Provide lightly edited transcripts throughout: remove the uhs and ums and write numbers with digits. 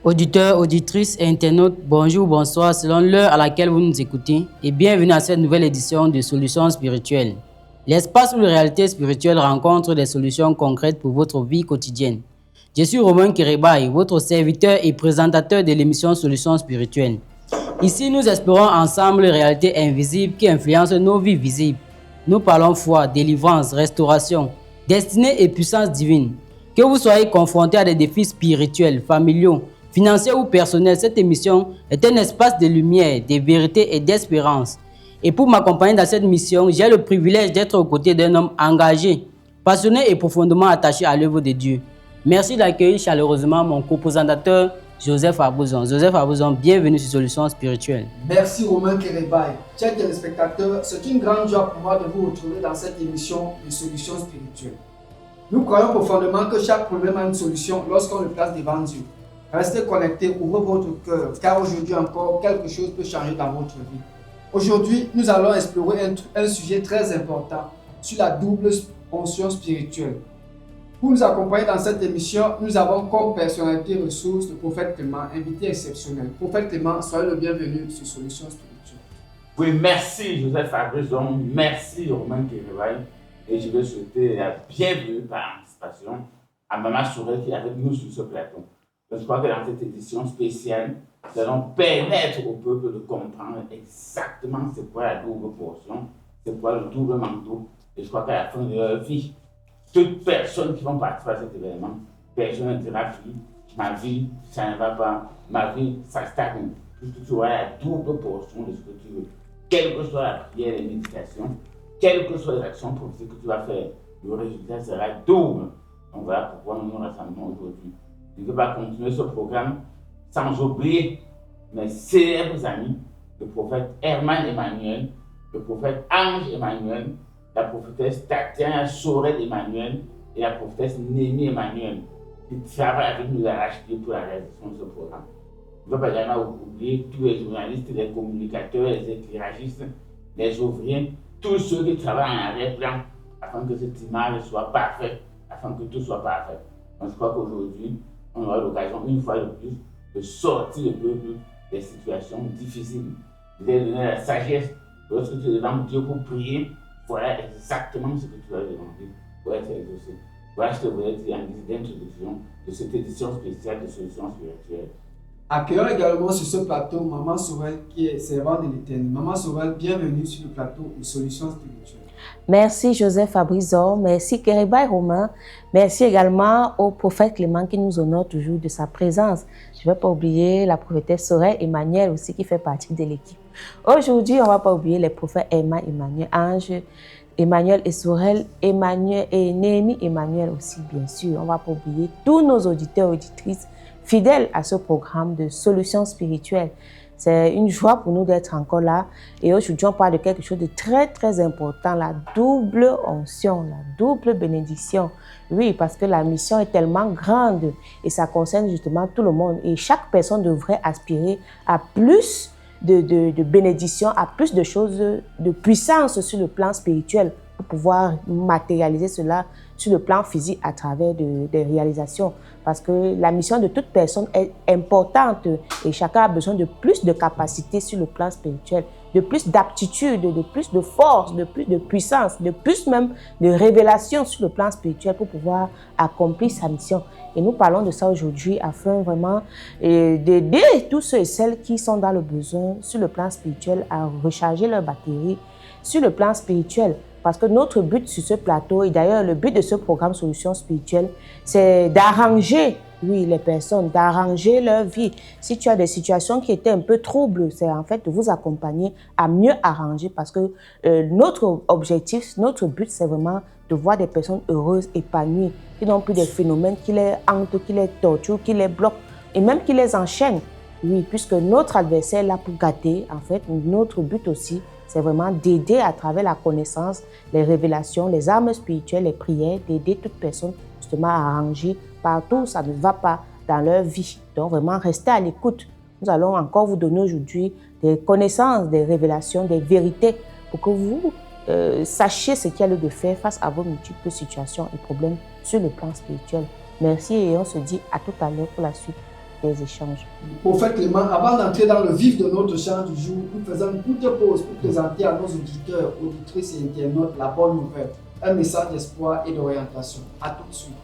Auditeurs, auditrices et internautes, bonjour, bonsoir selon l'heure à laquelle vous nous écoutez et bienvenue à cette nouvelle édition de Solutions spirituelles. L'espace où la réalité spirituelle rencontre des solutions concrètes pour votre vie quotidienne. Je suis Romain Kerebaï, votre serviteur et présentateur de l'émission Solutions spirituelles. Ici, nous explorons ensemble les réalités invisibles qui influencent nos vies visibles. Nous parlons foi, délivrance, restauration, destinée et puissance divine. Que vous soyez confronté à des défis spirituels, familiaux, financiers ou personnels, cette émission est un espace de lumière, de vérité et d'espérance. Et pour m'accompagner dans cette mission, j'ai le privilège d'être aux côtés d'un homme engagé, passionné et profondément attaché à l'œuvre de Dieu. Merci d'accueillir chaleureusement mon coprésentateur Joseph Abouzon. Joseph Abouzon, bienvenue sur Solutions spirituelles. Merci Romain Kerebaï. Chers téléspectateurs, c'est une grande joie pour moi de vous retrouver dans cette émission de Solutions spirituelles. Nous croyons profondément que chaque problème a une solution lorsqu'on le place devant Dieu. Restez connectés, ouvrez votre cœur, car aujourd'hui encore, quelque chose peut changer dans votre vie. Aujourd'hui, nous allons explorer un sujet très important sur la double onction spirituelle. Pour nous accompagner dans cette émission, nous avons comme personnalité ressource le prophète Clément, invité exceptionnel. Prophète Clément, soyez le bienvenu sur Solutions spirituelles. Oui, merci Joseph Abouzon, merci Romain Kerebaï. Et je vais souhaiter la bienvenue par anticipation à Maman Sorel qui est avec nous sur ce plateau. Je crois que dans cette édition spéciale, nous allons permettre au peuple de comprendre exactement c'est quoi la double portion, c'est quoi le double manteau. Et je crois qu'à la fin de leur vie, toutes personnes qui vont participer à cet événement, personne ne dira ma vie, ça ne va pas, ma vie, ça stagne. Puisque tu auras la double portion de ce que tu veux. Quelle que soit la prière et la méditation, quelles que soient les actions politiques que tu vas faire, le résultat sera double. Donc voilà pourquoi nous nous rassemblons aujourd'hui. Je ne vais pas continuer ce programme sans oublier mes célèbres amis, le prophète Herman Emmanuel, le prophète Ange Emmanuel, la prophétesse Tatiana Sorel Emmanuel et la prophétesse Némi Emmanuel, qui travaillent avec nous à l'arrache-pied pour la réalisation de ce programme. Je ne vais pas également oublier tous les journalistes, les communicateurs, les éclairagistes, les ouvriers, tous ceux qui travaillent en arrière-plan afin que cette image soit parfaite, afin que tout soit parfait. Donc je crois qu'aujourd'hui, on aura l'occasion une fois de plus de sortir le peuple des situations difficiles, de leur donner la sagesse. Lorsque tu es devant Dieu pour prier, voilà exactement ce que tu vas demander pour être exaucé. Voilà ce que je voulais dire en guise d'introduction de cette édition spéciale de Solutions spirituelles. Accueillons également sur ce plateau Maman Sorel qui est servante de l'Éternel. Maman Sorel, bienvenue sur le plateau de Solutions spirituelles. Merci Joseph Abouzon, merci Kerebaï Romain, merci également au prophète Clément qui nous honore toujours de sa présence. Je ne vais pas oublier la prophétesse Sorel Emmanuel aussi qui fait partie de l'équipe. Aujourd'hui, on ne va pas oublier les prophètes Herman Emmanuel, Ange Emmanuel et Sorel Emmanuel et Némi Emmanuel aussi bien sûr. On ne va pas oublier tous nos auditeurs et auditrices fidèles à ce programme de Solutions spirituelles. C'est une joie pour nous d'être encore là. Et aujourd'hui, on parle de quelque chose de très, très important, la double onction, la double bénédiction. Oui, parce que la mission est tellement grande et ça concerne justement tout le monde. Et chaque personne devrait aspirer à plus de bénédiction, à plus de choses, de puissance sur le plan spirituel pour pouvoir matérialiser cela sur le plan physique à travers des réalisations. Parce que la mission de toute personne est importante et chacun a besoin de plus de capacité sur le plan spirituel, de plus d'aptitude, de plus de force, de plus de puissance, de plus même de révélation sur le plan spirituel pour pouvoir accomplir sa mission. Et nous parlons de ça aujourd'hui afin vraiment d'aider tous ceux et celles qui sont dans le besoin sur le plan spirituel à recharger leur batterie sur le plan spirituel. Parce que notre but sur ce plateau, et d'ailleurs le but de ce programme Solutions spirituelles, c'est d'arranger, oui, les personnes, d'arranger leur vie. Si tu as des situations qui étaient un peu troubles, c'est en fait de vous accompagner à mieux arranger parce que notre objectif, notre but, c'est vraiment de voir des personnes heureuses, épanouies, qui n'ont plus des phénomènes qui les hantent, qui les torturent, qui les bloquent et même qui les enchaînent. Oui, puisque notre adversaire est là pour gâter, en fait, notre but aussi, c'est vraiment d'aider à travers la connaissance, les révélations, les armes spirituelles, les prières, d'aider toute personne justement à arranger partout où ça ne va pas dans leur vie. Donc vraiment, restez à l'écoute. Nous allons encore vous donner aujourd'hui des connaissances, des révélations, des vérités pour que vous sachiez ce qu'il y a lieu de faire face à vos multiples situations et problèmes sur le plan spirituel. Merci et on se dit à tout à l'heure pour la suite. des échanges. Prophète Clément, avant d'entrer dans le vif de notre chant du jour, nous faisons une courte pause pour présenter à nos auditeurs, auditrices et internautes la bonne nouvelle, un message d'espoir et d'orientation. À tout de suite.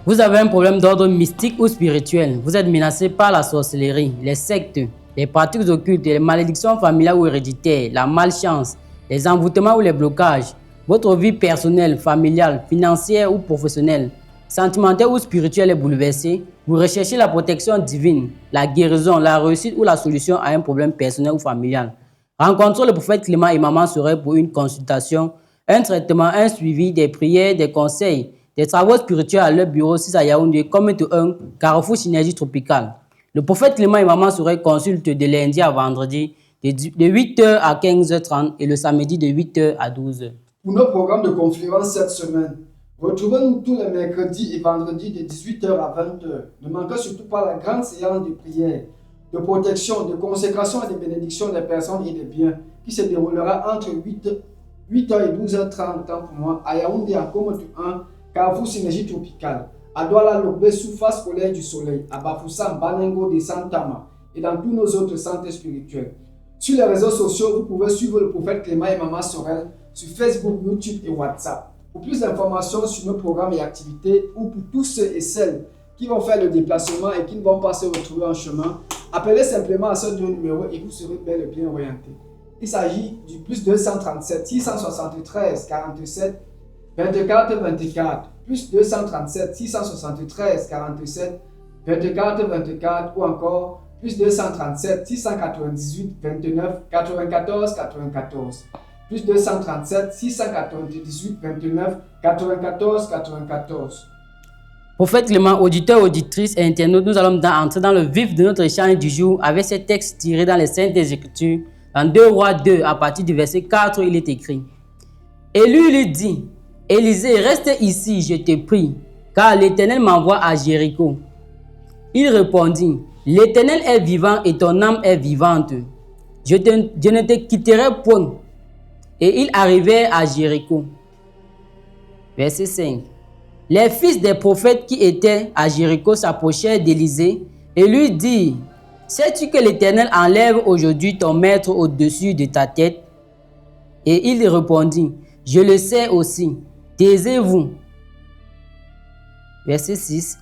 Vous avez un problème d'ordre mystique ou spirituel. Vous êtes menacé par la sorcellerie, les sectes, les pratiques occultes, les malédictions familiales ou héréditaires, la malchance, les envoûtements ou les blocages. Votre vie personnelle, familiale, financière ou professionnelle, sentimentale ou spirituelle est bouleversée. Vous recherchez la protection divine, la guérison, la réussite ou la solution à un problème personnel ou familial. Rencontrez le prophète Clément et Maman Sorel pour une consultation, un traitement, un suivi, des prières, des conseils, des travaux spirituels à leur bureau 6 à Yaoundé, comme 1, Carrefour Synergie Tropicale. Le prophète Clément et Maman Sorel consultent de lundi à vendredi de 8h à 15h30 et le samedi de 8h à 12h. Pour nos programmes de conférence cette semaine, retrouvez-nous tous les mercredis et vendredis de 18h à 20h. Ne manquez surtout pas la grande séance de prière, de protection, de consécration et de bénédiction des personnes et des biens qui se déroulera entre 8h et 12h30 temps pour moi à Yaoundé en Komotu 1, Carrefour Synergie Tropicale, à Douala Lobé sous face Collège du Soleil, à Bafoussam, Banengo de Santama et dans tous nos autres centres spirituels. Sur les réseaux sociaux, vous pouvez suivre le prophète Clément et Maman Sorel sur Facebook, YouTube et WhatsApp. Pour plus d'informations sur nos programmes et activités ou pour tous ceux et celles qui vont faire le déplacement et qui ne vont pas se retrouver en chemin, appelez simplement à ce deux numéros et vous serez bel et bien orienté. Il s'agit du plus 237 673 47 24 24, plus 237 673 47 24 24 ou encore plus 237 698 29 94 94. Plus 237 698 29 94 94. Prophète Clément, auditeurs, auditrices et internautes, nous allons entrer dans le vif de notre échange du jour avec ces textes tirés dans les Saintes Écritures. Dans 2 Rois 2, à partir du verset 4, il est écrit: Élie lui dit, Élisée, reste ici, je te prie, car l'Éternel m'envoie à Jéricho. Il répondit, l'Éternel est vivant et ton âme est vivante. Je ne te quitterai point. Et ils arrivèrent à Jéricho. Verset 5. Les fils des prophètes qui étaient à Jéricho s'approchèrent d'Élisée et lui dirent, sais-tu que l'Éternel enlève aujourd'hui ton maître au-dessus de ta tête? Et il répondit, je le sais aussi. Taisez-vous. Verset 6.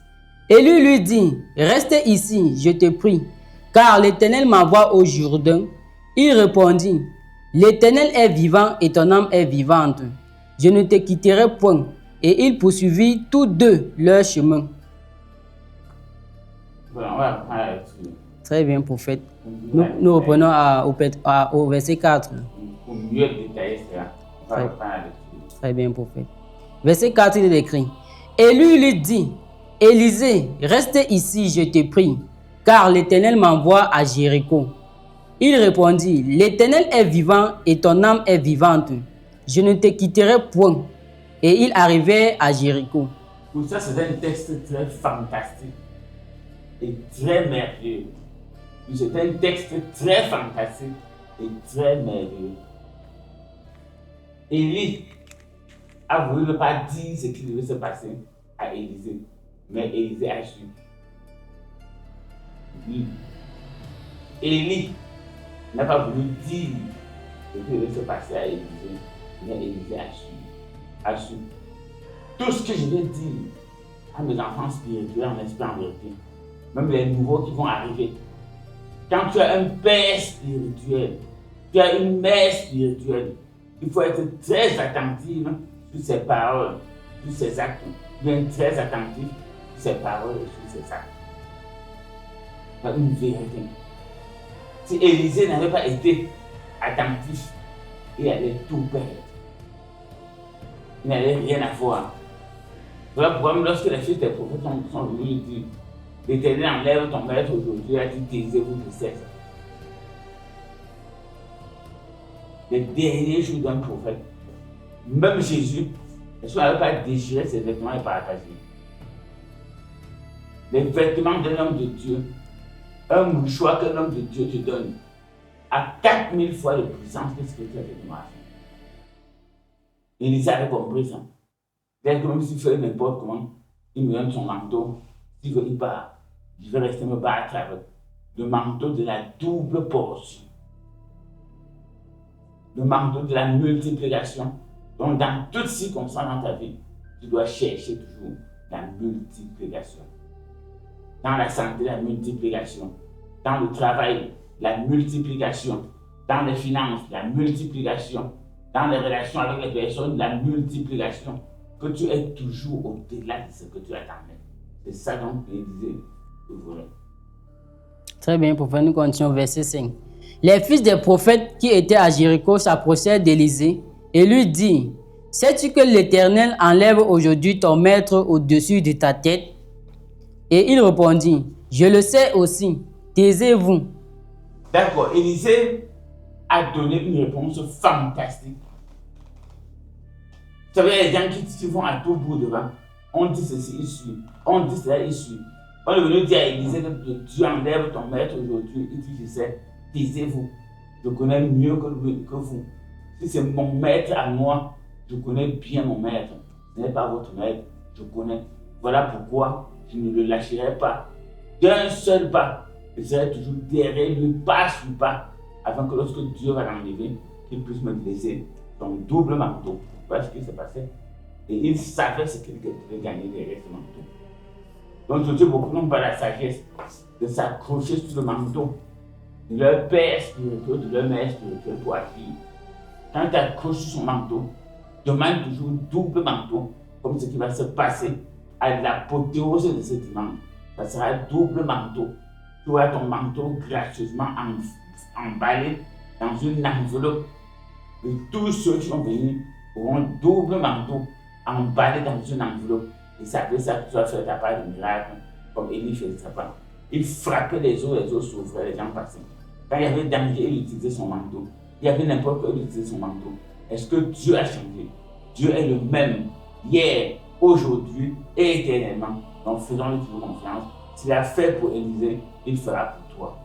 Élie lui dit, reste ici, je te prie, car l'Éternel m'envoie au Jourdain. Il répondit, l'Éternel est vivant et ton âme est vivante. Je ne te quitterai point. Et ils poursuivirent tous deux leur chemin. Voilà, on va reprendre la lecture. Très bien, prophète. Nous reprenons au verset 4. Pour mieux détailler cela, on va reprendre la lecture. Très bien, prophète. Verset 4, il est écrit. Élie lui dit, Élisée, reste ici, je te prie, car l'Éternel m'envoie à Jéricho. Il répondit, l'Éternel est vivant et ton âme est vivante. Je ne te quitterai point. Et il arrivait à Jéricho. Pour ça, c'est un texte très fantastique et très merveilleux. C'est un texte très fantastique et très merveilleux. Élie a voulu ne pas dire ce qui devait se passer à Élisée, mais Élisée a su. Élie n'a pas voulu dire ce qui devait se passer à Élisée, mais Élisée a su. Tout ce que je vais dire à mes enfants spirituels en esprit en vérité, même les nouveaux qui vont arriver. Quand tu as un père spirituel, tu as une mère spirituelle, il faut être très attentif sur ses paroles, sur ses actes. Bien très attentif sur ses paroles et sur ses actes. C'est une vérité. Si Élisée n'avait pas été attentif, il allait tout perdre. Il n'allait rien avoir. Voilà pourquoi même lorsque les fils des prophètes sont venus dire, l'Éternel enlève ton maître aujourd'hui, il a dit, taisez-vous de cesse. Les derniers jours d'un prophète, même Jésus, il n'avait pas déchiré ses vêtements et partagé. Les vêtements d'un homme de Dieu, un mouchoir qu'un homme de Dieu te donne, a 4000 fois de puissance que ce que tu as fait de moi. Élisée avait compris ça. C'est-à-dire que même s'il fait n'importe comment, il me donne son manteau, s'il veut, il part. je vais rester me battre avec le manteau de la double portion. Le manteau de la multiplication. Donc, dans toutes circonstances dans ta vie, tu dois chercher toujours la multiplication. Dans la santé, la multiplication. Dans le travail, la multiplication. Dans les finances, la multiplication. Dans les relations avec les personnes, la multiplication. Que tu es toujours au-delà de ce que tu attendais. C'est ça donc il disait le volet. Très bien, prophète, nous continuons verset 5. Les fils des prophètes qui étaient à Jéricho s'approchèrent d'Élisée et lui dirent, sais-tu que l'Éternel enlève aujourd'hui ton maître au-dessus de ta tête? Et il répondit, je le sais aussi, taisez-vous. D'accord, Élisée a donné une réponse fantastique. Vous savez, les gens qui vont à tout bout devant, on dit ceci, il suit. On dit cela, il suit. On est venu dire à Élisée que Dieu enlève ton maître aujourd'hui. Il dit, je sais, taisez-vous. Je connais mieux que vous. Si c'est mon maître à moi, je connais bien mon maître. Ce n'est pas votre maître, je connais. Voilà pourquoi je ne le lâcherai pas. D'un seul pas, je serai toujours derrière lui, pas sur pas, afin que lorsque Dieu va l'enlever, qu'il puisse me laisser son double manteau. Voilà ce qui s'est passé. Et il savait ce qu'il devait gagner derrière ce manteau. Donc aujourd'hui, beaucoup n'ont pas la sagesse de s'accrocher sur le manteau de leur père spirituel, de leur mère spirituelle pour agir. Quand tu accroches sur son manteau, demande toujours double manteau, comme ce qui va se passer à l'apothéose de ce dimanche. Ça sera double manteau. Tu auras ton manteau gracieusement emballé dans une enveloppe. Et tous ceux qui sont venus auront un double manteau emballé dans une enveloppe. Et ça veut ça que tu vas faire ta part de miracle, comme Élie faisait sa part. Il frappait les eaux s'ouvraient, les gens passaient. Quand il y avait danger, il utilisait son manteau. Il y avait n'importe quoi, il utilisait son manteau. Est-ce que Dieu a changé? Dieu est le même, hier, aujourd'hui et éternellement. Donc faisons-lui toujours confiance. S'il a fait pour Élisée, il fera pour toi.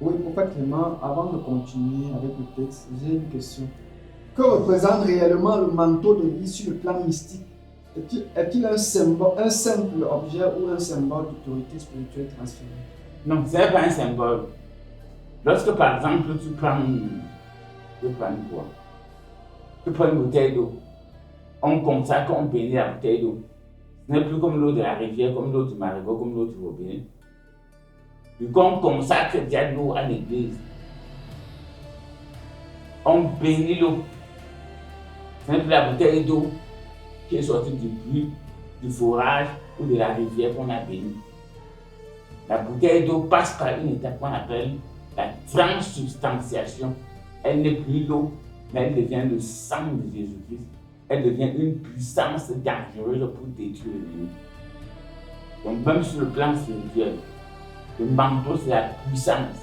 Oui, prophète Clément, avant de continuer avec le texte, j'ai une question. Que représente réellement le manteau de vie sur le plan mystique? Est-il un simple objet ou un symbole d'autorité spirituelle transférée? Non, ce n'est pas un symbole. Lorsque par exemple tu prends quoi? Tu prends une bouteille d'eau, on consacre, on bénit la bouteille d'eau. Ce n'est plus comme l'eau de la rivière, comme l'eau du marigot, comme l'eau du robinet. Puis quand on consacre déjà l'eau à l'église, on bénit l'eau. Ce n'est plus la bouteille d'eau qui est sortie du puits, du forage ou de la rivière qu'on a béni. La bouteille d'eau passe par une étape qu'on appelle la transsubstantiation. Elle n'est plus l'eau, mais elle devient le sang de Jésus-Christ. Elle devient une puissance dangereuse pour détruire l'ennemi. Donc même sur le plan spirituel, le manteau c'est la puissance.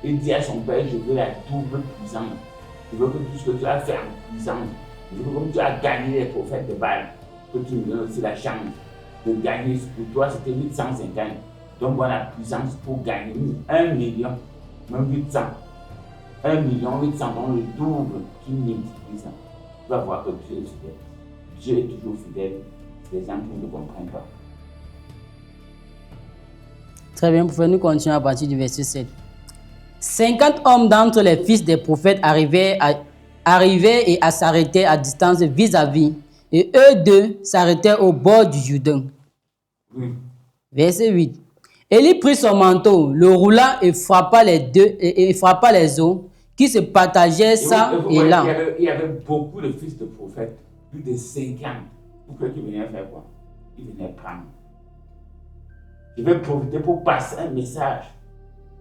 Il dit à son père, je veux la double puissance. Je veux que tout ce que tu as fait en puissance, je veux que comme tu as gagné les prophètes de Baal, que tu me donnes aussi la chance de gagner. Pour toi c'était 850. Donc voilà la puissance pour gagner 1 million, même 800. 1 million 800, donc le double, tu multiplies ça. Tu vas voir que Dieu est fidèle. Dieu est toujours fidèle. Les gens qui ne le comprennent pas. Très bien, nous continuer à partir du verset 7. 50 hommes d'entre les fils des prophètes arrivaient et s'arrêtaient à distance vis-à-vis, et eux deux s'arrêtaient au bord du Jourdain. Oui. Verset 8. Élie prit son manteau, le roula et frappa les eaux qui se partageaient ça et là. Il y avait beaucoup de fils de prophètes, plus de 50. Pourquoi ils venaient faire quoi? Ils venaient prendre. Je vais profiter pour passer un message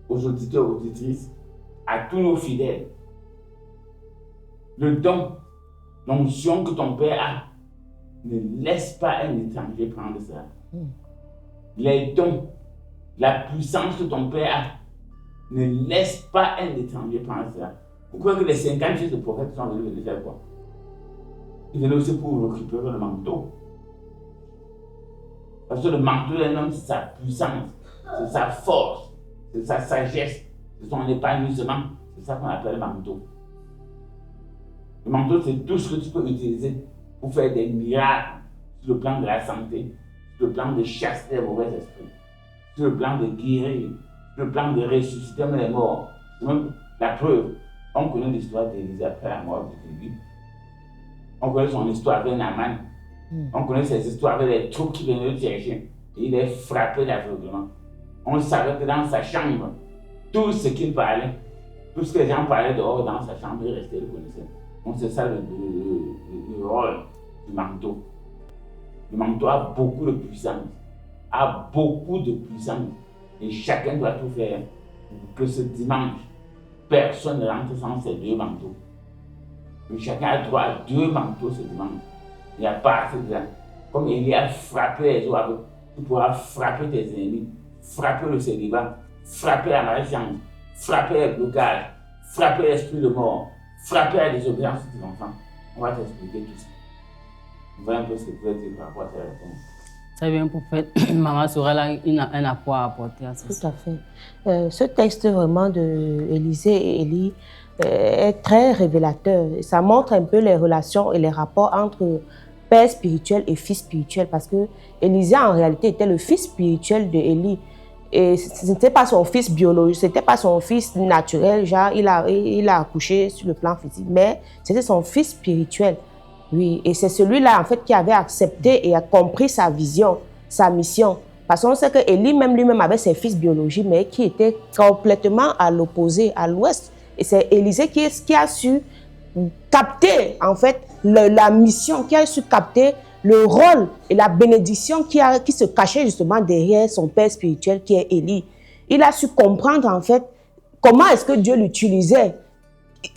aux auditeurs et auditrices, à tous nos fidèles. Le don, l'onction que ton père a, ne laisse pas un étranger prendre ça. Les dons, la puissance que ton père a, ne laisse pas un étranger prendre ça. Pourquoi que les 50 fils de prophètes sont venus faire quoi? Ils venaient aussi pour récupérer le manteau. Parce que le manteau d'un homme, c'est sa puissance, c'est sa force, c'est sa sagesse, c'est son épanouissement. C'est ça qu'on appelle le manteau. Le manteau, c'est tout ce que tu peux utiliser pour faire des miracles sur le plan de la santé, sur le plan de chasser les mauvais esprits. sur le plan de guérir, sur le plan de ressusciter même les morts. Même la preuve, on connaît l'histoire d'Élisée après la mort de David. On connaît son histoire avec Naaman. On connaît ses histoires avec les troupes qui venaient le chercher. Et il est frappé d'aveuglement. On savait que dans sa chambre, tout ce qu'il parlait, tout ce que les gens parlaient dehors dans sa chambre, il restait le connaisseur. Donc c'est ça le rôle du manteau. Le manteau a beaucoup de puissance. A beaucoup de puissance. Et chacun doit tout faire pour que ce dimanche, personne ne rentre sans ces 2 manteaux. Et chacun a droit à 2 manteaux ce dimanche. Il n'y a pas assez de gens. Comme Élie a frappé les eaux avec, tu pourras frapper tes ennemis, frapper le célibat, frapper la malédiction, frapper les blocages, frapper l'esprit de mort, frapper la désobéissance de tes enfants. On va t'expliquer tout ça. On va un peu ce que tu veux dire par rapport à cette réponse. Très bien, prophète. Maman Sorel a un apport à apporter à ça. Tout à fait. Ce texte vraiment de Élisée et Élie est très révélateur. Ça montre un peu les relations et les rapports entre père spirituel et fils spirituel, parce que Élisée en réalité était le fils spirituel de Élie. Et ce n'était pas son fils biologique, ce n'était pas son fils naturel, genre il a accouché sur le plan physique, mais c'était son fils spirituel. Oui, et c'est celui-là en fait qui avait accepté et a compris sa vision, sa mission. Parce qu'on sait que Élie lui-même avait ses fils biologiques, mais qui étaient complètement à l'opposé, à l'ouest. Et c'est Élisée qui a su capter en fait la mission, qui a su capter le rôle et la bénédiction qui se cachait justement derrière son père spirituel qui est Élie. Il a su comprendre en fait comment est-ce que Dieu l'utilisait,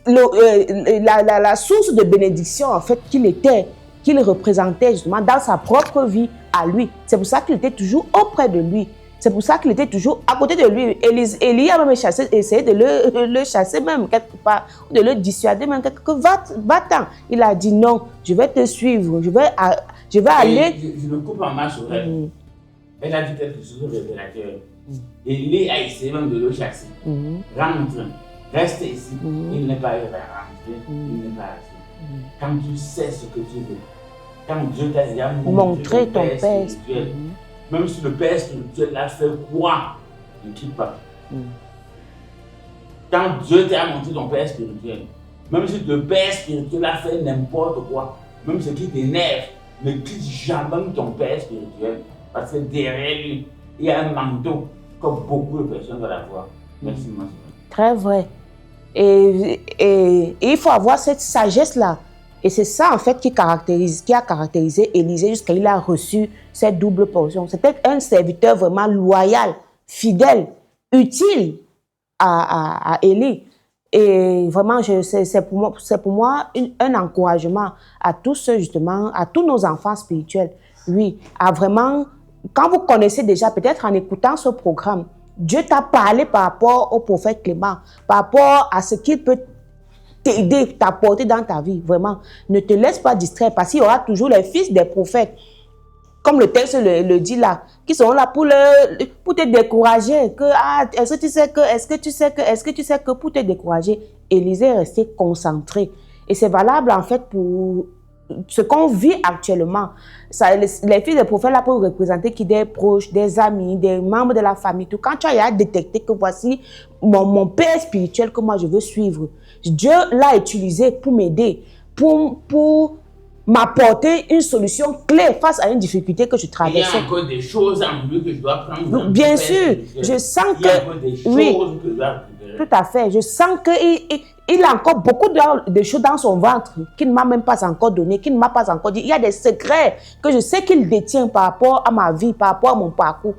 la source de bénédiction en fait qu'il représentait justement dans sa propre vie à lui. C'est pour ça qu'il était toujours auprès de lui. C'est pour ça qu'il était toujours à côté de lui. Élie a même essayé de le chasser même quelque part, de le dissuader même quelque part. Va-t'en. Il a dit non, je vais te suivre, je vais aller. Je me coupe en marche sur elle. Elle a dit quelque chose de révélateur. Élie a essayé même de le chasser. Rentre, reste ici. Il n'est pas rentré, il n'est pas resté. Quand tu sais ce que tu veux, quand Dieu t'a déjà montré ton père spirituel, même si le père spirituel l'a fait quoi, ne quitte pas. Quand Dieu t'a montré ton père spirituel, même si le père spirituel a fait n'importe quoi, même ce qui t'énerve, ne quitte jamais ton père spirituel, parce que derrière lui, il y a un manteau que beaucoup de personnes doivent avoir. Merci, monsieur. Très vrai. Et il faut avoir cette sagesse-là. Et c'est ça, en fait, qui a caractérisé Élisée jusqu'à ce qu'il a reçu cette double portion. C'était un serviteur vraiment loyal, fidèle, utile à Élie. Et vraiment, c'est pour moi un encouragement à tous ceux, justement, à tous nos enfants spirituels. Oui, à vraiment, quand vous connaissez déjà, peut-être en écoutant ce programme, Dieu t'a parlé par rapport au prophète Clément, par rapport à ce qu'il peut t'aider, t'apporter dans ta vie, vraiment. Ne te laisse pas distraire parce qu'il y aura toujours les fils des prophètes, comme le texte le dit là, qui seront là pour te décourager. Est-ce que tu sais que pour te décourager, Élisée est resté concentré. Et c'est valable en fait pour ce qu'on vit actuellement. Les fils des prophètes là peuvent représenter des proches, des amis, des membres de la famille. Tout. Quand tu as détecté que voici mon père spirituel que moi je veux suivre, Dieu l'a utilisé pour m'aider, pour m'apporter une solution clé face à une difficulté que je traversais. Il y a encore des choses en lui que je dois prendre. Bien sûr, je sens que... Il y a encore des choses que je dois récupérer. Tout à fait. Je sens qu'il a encore beaucoup de choses dans son ventre qu'il ne m'a même pas encore donné, qu'il ne m'a pas encore dit. Il y a des secrets que je sais qu'il détient par rapport à ma vie, par rapport à mon parcours.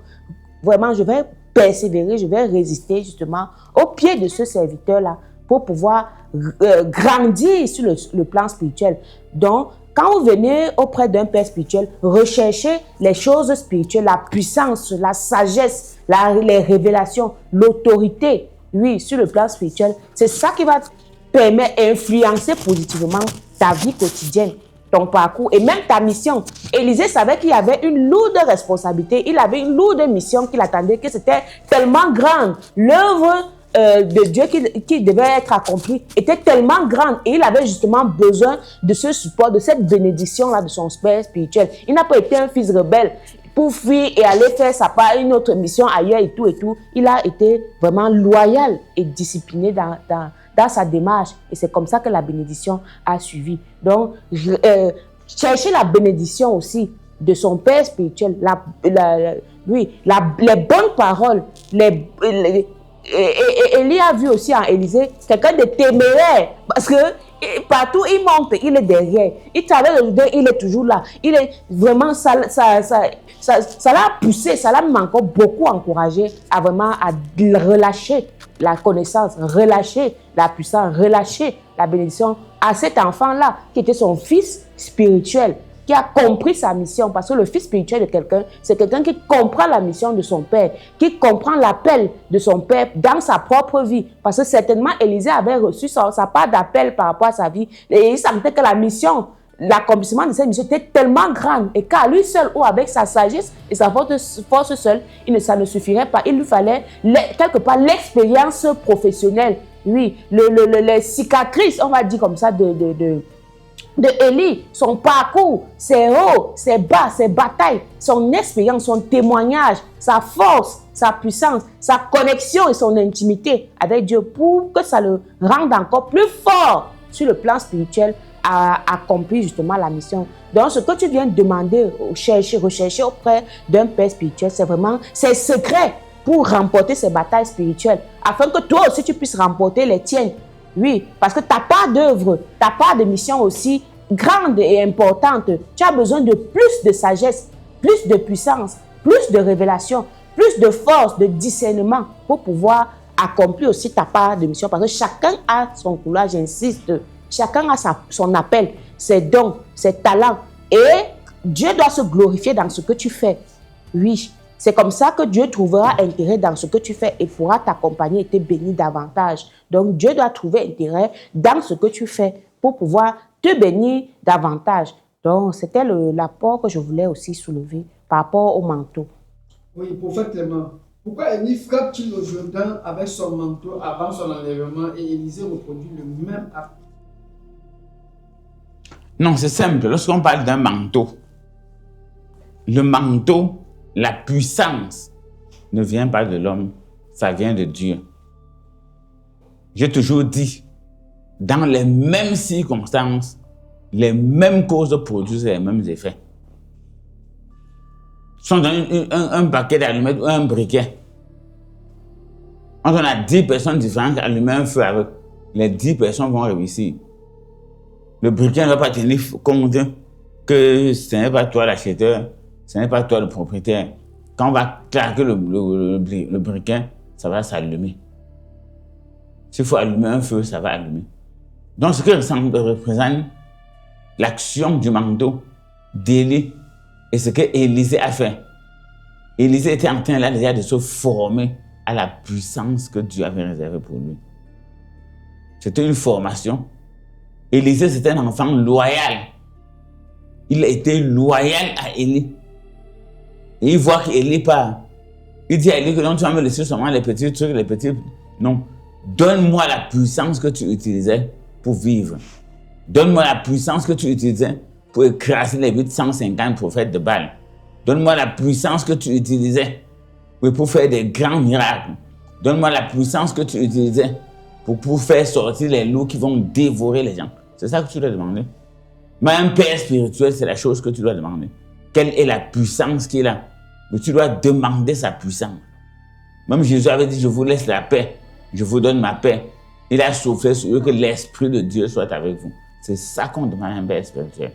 Vraiment, je vais persévérer, je vais résister justement au pied de ce serviteur-là pour pouvoir grandir sur le plan spirituel. Donc, quand vous venez auprès d'un père spirituel, recherchez les choses spirituelles, la puissance, la sagesse, les révélations, l'autorité, oui, sur le plan spirituel. C'est ça qui va te permettre d'influencer positivement ta vie quotidienne, ton parcours et même ta mission. Élisée savait qu'il y avait une lourde responsabilité, il avait une lourde mission qui l'attendait, que c'était tellement grande. L'œuvre de Dieu qui devait être accompli était tellement grande et il avait justement besoin de ce support, de cette bénédiction-là de son père spirituel. Il n'a pas été un fils rebelle. pour fuir et aller faire sa part, une autre mission ailleurs et tout et tout. Il a été vraiment loyal et discipliné dans sa démarche. Et c'est comme ça que la bénédiction a suivi. Donc, chercher la bénédiction aussi de son père spirituel, les bonnes paroles, Élie a vu aussi en Élisée quelqu'un de téméraire, parce que partout il monte, il est derrière. Il traverse le Jourdain, il est toujours là. Il est vraiment, ça l'a poussé, ça l'a même encore beaucoup encouragé à vraiment relâcher la connaissance, relâcher la puissance, relâcher la bénédiction à cet enfant-là qui était son fils spirituel, qui a compris sa mission, parce que le fils spirituel de quelqu'un, c'est quelqu'un qui comprend la mission de son père, qui comprend l'appel de son père dans sa propre vie, parce que certainement Élisée avait reçu sa part d'appel par rapport à sa vie, et il sentait que la mission, l'accomplissement de cette mission était tellement grande, et qu'à lui seul ou avec sa sagesse et sa force seule, ça ne suffirait pas. Il lui fallait quelque part l'expérience professionnelle, oui, les cicatrices, on va dire comme ça, de Élie, son parcours, ses hauts, ses bas, ses batailles, son expérience, son témoignage, sa force, sa puissance, sa connexion et son intimité avec Dieu, pour que ça le rende encore plus fort sur le plan spirituel à accomplir justement la mission. Donc, ce que tu viens de demander, rechercher auprès d'un père spirituel, c'est vraiment ses secrets pour remporter ces batailles spirituelles, afin que toi aussi tu puisses remporter les tiennes. Oui, parce que ta part d'œuvre, ta part de mission aussi grande et importante, tu as besoin de plus de sagesse, plus de puissance, plus de révélation, plus de force, de discernement pour pouvoir accomplir aussi ta part de mission. Parce que chacun a son couloir, j'insiste, chacun a son appel, ses dons, ses talents. Et Dieu doit se glorifier dans ce que tu fais. Oui, c'est comme ça que Dieu trouvera intérêt dans ce que tu fais et pourra t'accompagner et te bénir davantage. Donc, Dieu doit trouver intérêt dans ce que tu fais pour pouvoir te bénir davantage. Donc, c'était l'apport que je voulais aussi soulever par rapport au manteau. Oui, prophète Clément, pourquoi Élie frappe-t-il le Jourdain avec son manteau avant son enlèvement et Élisée reproduit le même acte? Non, c'est simple. Lorsqu'on parle d'un manteau, le manteau, la puissance ne vient pas de l'homme, ça vient de Dieu. J'ai toujours dit, dans les mêmes circonstances, les mêmes causes produisent les mêmes effets. Si on donne un paquet d'allumettes ou un briquet, quand on a 10 personnes différentes qui allument un feu avec, les 10 personnes vont réussir. Le briquet ne va pas tenir compte que ce n'est pas toi l'acheteur, ce n'est pas toi le propriétaire. Quand on va claquer le briquet, ça va s'allumer. S'il faut allumer un feu, ça va allumer. Donc, ce que représente l'action du manteau d'Élie et ce que Élisée a fait. Élisée était en train là déjà de se former à la puissance que Dieu avait réservée pour lui. C'était une formation. Élisée, c'était un enfant loyal. Il a été loyal à Élie. Et il voit qu'Élie part. Il dit à Élie que non, tu vas me laisser seulement les petits trucs, les petits... Non. Donne-moi la puissance que tu utilisais pour vivre. Donne-moi la puissance que tu utilisais pour écraser les 850 prophètes de Baal. Donne-moi la puissance que tu utilisais pour faire des grands miracles. Donne-moi la puissance que tu utilisais pour faire sortir les loups qui vont dévorer les gens. C'est ça que tu dois demander. Mais un père spirituel, c'est la chose que tu dois demander. Quelle est la puissance qu'il a? Mais tu dois demander sa puissance. Même Jésus avait dit, je vous laisse la paix. Je vous donne ma paix. Il a soufflé sur eux que l'Esprit de Dieu soit avec vous. C'est ça qu'on demande à un père spirituel.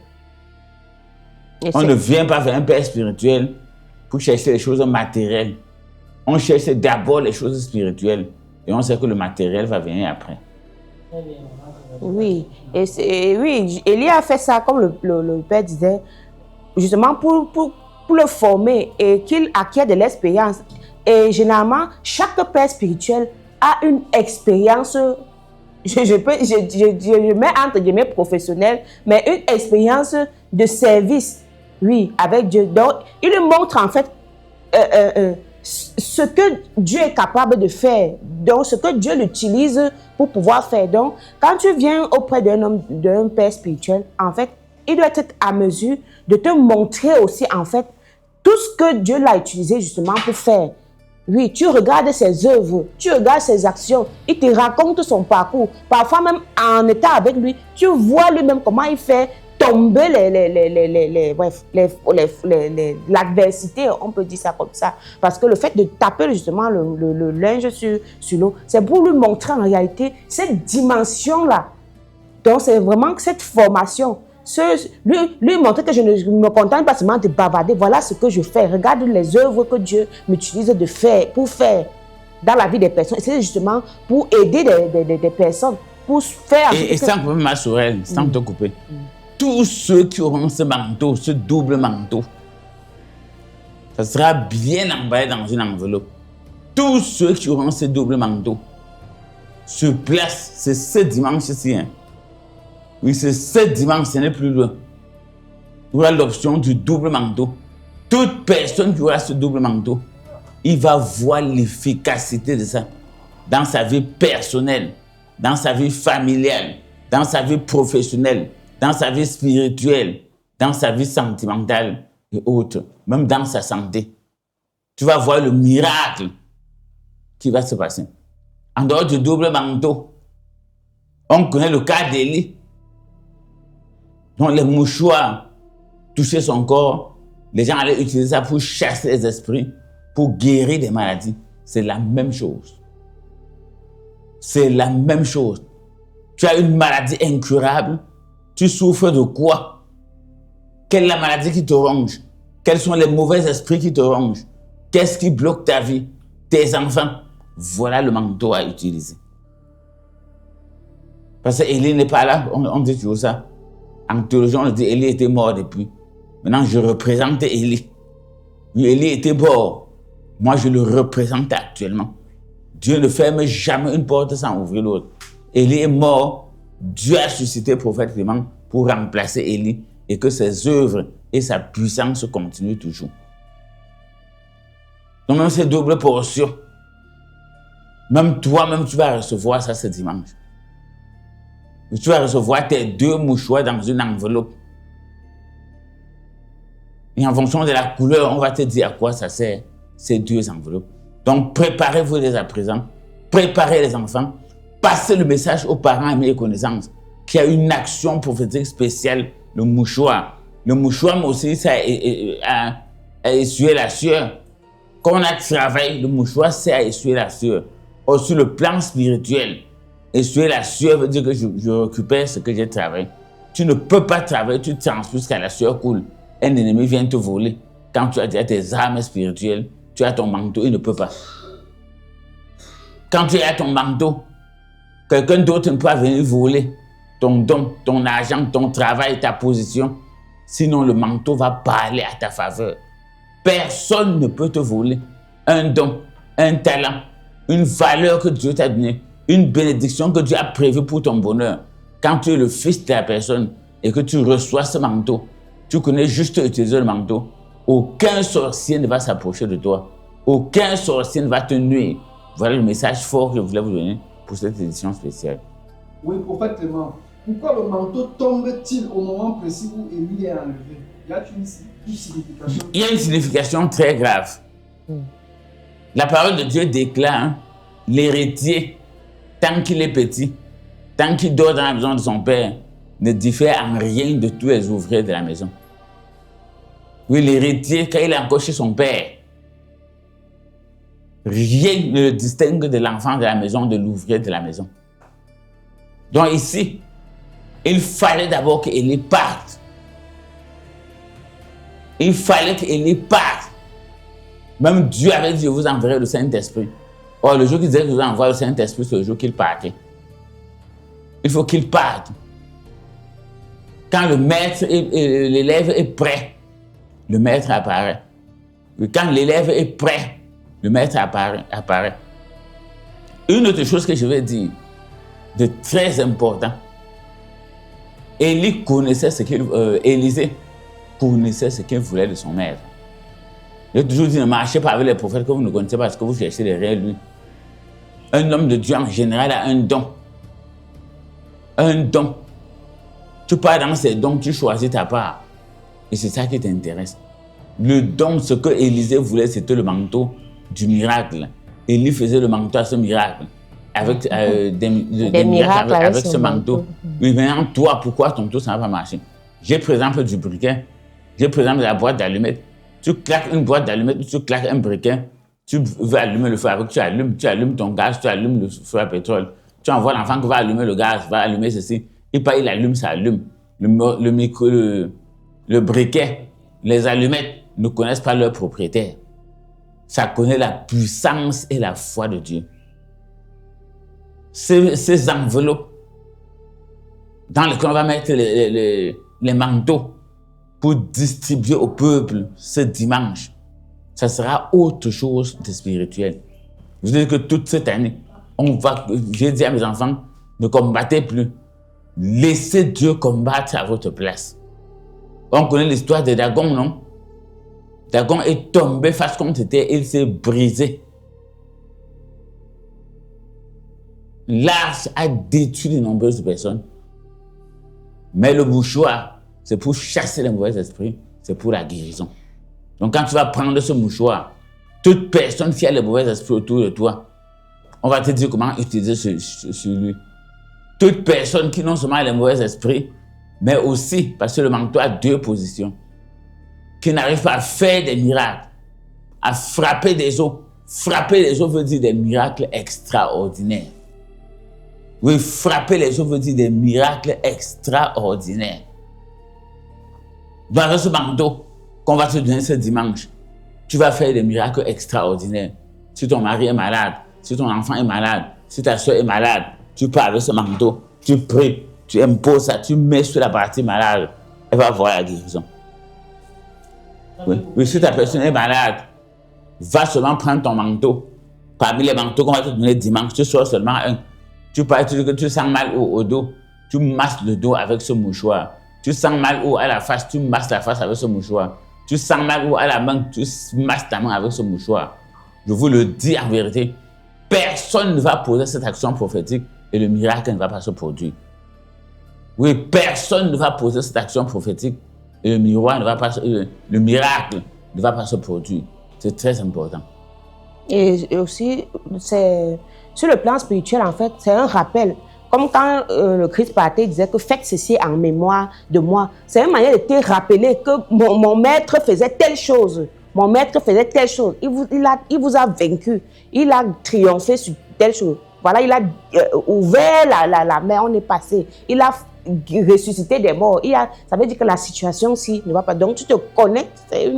On ne vient pas vers un père spirituel pour chercher les choses matérielles. On cherche d'abord les choses spirituelles. Et on sait que le matériel va venir après. Oui, oui, Élie a fait ça, comme le père disait, justement pour le former et qu'il acquiert de l'expérience. Et généralement, chaque père spirituel a une expérience, je mets entre guillemets professionnelle, mais une expérience de service, oui, avec Dieu. Donc, il lui montre en fait ce que Dieu est capable de faire, donc ce que Dieu l'utilise pour pouvoir faire. Donc, quand tu viens auprès d'un père spirituel, en fait, il doit être à mesure de te montrer aussi, en fait, tout ce que Dieu l'a utilisé justement pour faire. Oui, tu regardes ses œuvres, tu regardes ses actions, il te raconte son parcours. Parfois même en étant avec lui, tu vois lui-même comment il fait tomber l'adversité, on peut dire ça comme ça. Parce que le fait de taper justement le linge sur l'eau, c'est pour lui montrer en réalité cette dimension-là. Donc c'est vraiment cette formation. Lui montrer que je ne me contente pas seulement de bavarder, voilà ce que je fais. Regarde les œuvres que Dieu m'utilise de faire, pour faire dans la vie des personnes. Et c'est justement pour aider des personnes, pour faire... Et sans problème, ma Sorel, sans te couper. Tous ceux qui auront ce manteau, ce double manteau, ça sera bien emballé dans une enveloppe. Tous ceux qui auront ce double manteau se placent, c'est ce dimanche-ci. Hein. Oui, c'est ce dimanche, ce n'est plus loin. Il y aura l'option du double manteau. Toute personne qui aura ce double manteau, il va voir l'efficacité de ça dans sa vie personnelle, dans sa vie familiale, dans sa vie professionnelle, dans sa vie spirituelle, dans sa vie sentimentale et autres, même dans sa santé. Tu vas voir le miracle qui va se passer. En dehors du double manteau, on connaît le cas d'Élie, dont les mouchoirs touchaient son corps. Les gens allaient utiliser ça pour chasser les esprits, pour guérir des maladies. C'est la même chose. C'est la même chose. Tu as une maladie incurable. Tu souffres de quoi? Quelle est la maladie qui te ronge? Quels sont les mauvais esprits qui te rongent? Qu'est-ce qui bloque ta vie? Tes enfants? Voilà le manteau à utiliser. Parce qu'Élie n'est pas là, on dit toujours ça. En théologie, on dit Élie était mort depuis. Maintenant, je représente Élie. Oui, Élie était mort. Moi, je le représente actuellement. Dieu ne ferme jamais une porte sans ouvrir l'autre. Élie est mort. Dieu a suscité le prophète Clément pour remplacer Élie et que ses œuvres et sa puissance continuent toujours. Donc, même ces doubles portions, même toi-même, tu vas recevoir ça ce dimanche. Tu vas recevoir tes 2 mouchoirs dans une enveloppe. Et en fonction de la couleur, on va te dire à quoi ça sert, ces 2 enveloppes. Donc, préparez-vous dès à présent. Préparez les enfants. Passez le message aux parents et mes connaissances qu'il y a une action prophétique spéciale, le mouchoir. Le mouchoir, mais aussi, ça a essuyé la sueur. Quand on a travaillé, le mouchoir, c'est à essuyer la sueur. Or, sur le plan spirituel, essuyer la sueur veut dire que je récupère ce que j'ai travaillé. Tu ne peux pas travailler, tu transposes qu'à la sueur coule. Un ennemi vient te voler. Quand tu as déjà tes armes spirituelles, tu as ton manteau, il ne peut pas. Quand tu as ton manteau, quelqu'un d'autre ne peut pas venir voler ton don, ton argent, ton travail, ta position. Sinon, le manteau va parler à ta faveur. Personne ne peut te voler un don, un talent, une valeur que Dieu t'a donnée, une bénédiction que Dieu a prévue pour ton bonheur. Quand tu es le fils de la personne et que tu reçois ce manteau, tu connais juste utiliser le manteau. Aucun sorcier ne va s'approcher de toi. Aucun sorcier ne va te nuire. Voilà le message fort que je voulais vous donner pour cette édition spéciale. Oui, prophète Clément, pourquoi le manteau tombe-t-il au moment précis où Élie est enlevé? Y a-t-il une signification? Il y a une signification très grave. La parole de Dieu déclare l'héritier, tant qu'il est petit, tant qu'il dort dans la maison de son père, ne diffère en rien de tous les ouvriers de la maison. Oui, l'héritier, quand il est encore chez son père, rien ne le distingue de l'enfant de la maison, de l'ouvrier de la maison. Donc ici, il fallait d'abord qu'Élie parte. Il fallait qu'Élie parte. Même Dieu avait dit, je vous enverrai le Saint-Esprit. Or, le jour qu'il disait que je vous envoie le Saint-Esprit, c'est le jour qu'il partait. Il faut qu'il parte. Quand le maître et l'élève est prêt, le maître apparaît. Et quand l'élève est prêt, le maître apparaît. Une autre chose que je vais dire, de très important, Élisée connaissait ce qu'il voulait de son maître. J'ai toujours dit, ne marchez pas avec les prophètes que vous ne connaissez pas parce que vous cherchez derrière lui. Un homme de Dieu en général a un don. Un don. Tu pars dans ces dons, tu choisis ta part. Et c'est ça qui t'intéresse. Le don, ce que Élisée voulait, c'était le manteau du miracle. Élie faisait le manteau à ce miracle. Avec des miracles avec ce manteau. Oui, maintenant, toi, pourquoi ton tour, ça ne va pas marcher? J'ai par exemple du briquet. J'ai par exemple la boîte d'allumettes. Tu claques une boîte d'allumettes, tu claques un briquet. Tu veux allumer le feu avec, tu allumes ton gaz, tu allumes le feu à pétrole. Tu envoies l'enfant qui va allumer le gaz, va allumer ceci. Il allume, ça allume. Le briquet, les allumettes ne connaissent pas leur propriétaire. Ça connaît la puissance et la foi de Dieu. Ces enveloppes dans lesquelles on va mettre les manteaux pour distribuer au peuple ce dimanche, ça sera autre chose de spirituel. Je veux dire que toute cette année, j'ai dit à mes enfants, ne combattez plus. Laissez Dieu combattre à votre place. On connaît l'histoire de Dagon, non? Dagon est tombé face contre c'était, il s'est brisé. L'arche a détruit de nombreuses personnes. Mais le mouchoir, c'est pour chasser les mauvais esprits, c'est pour la guérison. Donc quand tu vas prendre ce mouchoir, toute personne qui a les mauvais esprits autour de toi, on va te dire comment utiliser celui. Toute personne qui non seulement a les mauvais esprits, mais aussi, parce que le manteau a deux positions, qui n'arrive pas à faire des miracles, à frapper des os. Frapper les os veut dire des miracles extraordinaires. Oui, frapper les os veut dire des miracles extraordinaires. Dans ce manteau qu'on va te donner ce dimanche, tu vas faire des miracles extraordinaires. Si ton mari est malade, si ton enfant est malade, si ta soeur est malade, tu parles de ce manteau, tu pries, tu imposes ça, tu mets sur la partie malade, elle va avoir la guérison. Oui, si ta personne est malade, va seulement prendre ton manteau. Parmi les manteaux qu'on va te donner dimanche, tu sors seulement un. Tu parles, tu sens mal au dos, tu masses le dos avec ce mouchoir. Tu sens mal à la face, tu masses la face avec ce mouchoir. Tu sens mal à la main, tu masses ta main avec ce mouchoir. Je vous le dis en vérité, personne ne va poser cette action prophétique et le miracle ne va pas se produire. Oui, personne ne va poser cette action prophétique et le miracle ne va pas se produire. C'est très important. Et aussi, c'est sur le plan spirituel, en fait, c'est un rappel. Comme quand le Christ partait, il disait que faites ceci en mémoire de moi. C'est une manière de te rappeler que mon maître faisait telle chose. Mon maître faisait telle chose. Il vous a vaincu. Il a triomphé sur telle chose. Voilà, il a ouvert la mer, on est passé. Il a ressuscité des morts. Ça veut dire que la situation-ci ne va pas. Donc tu te connectes, c'est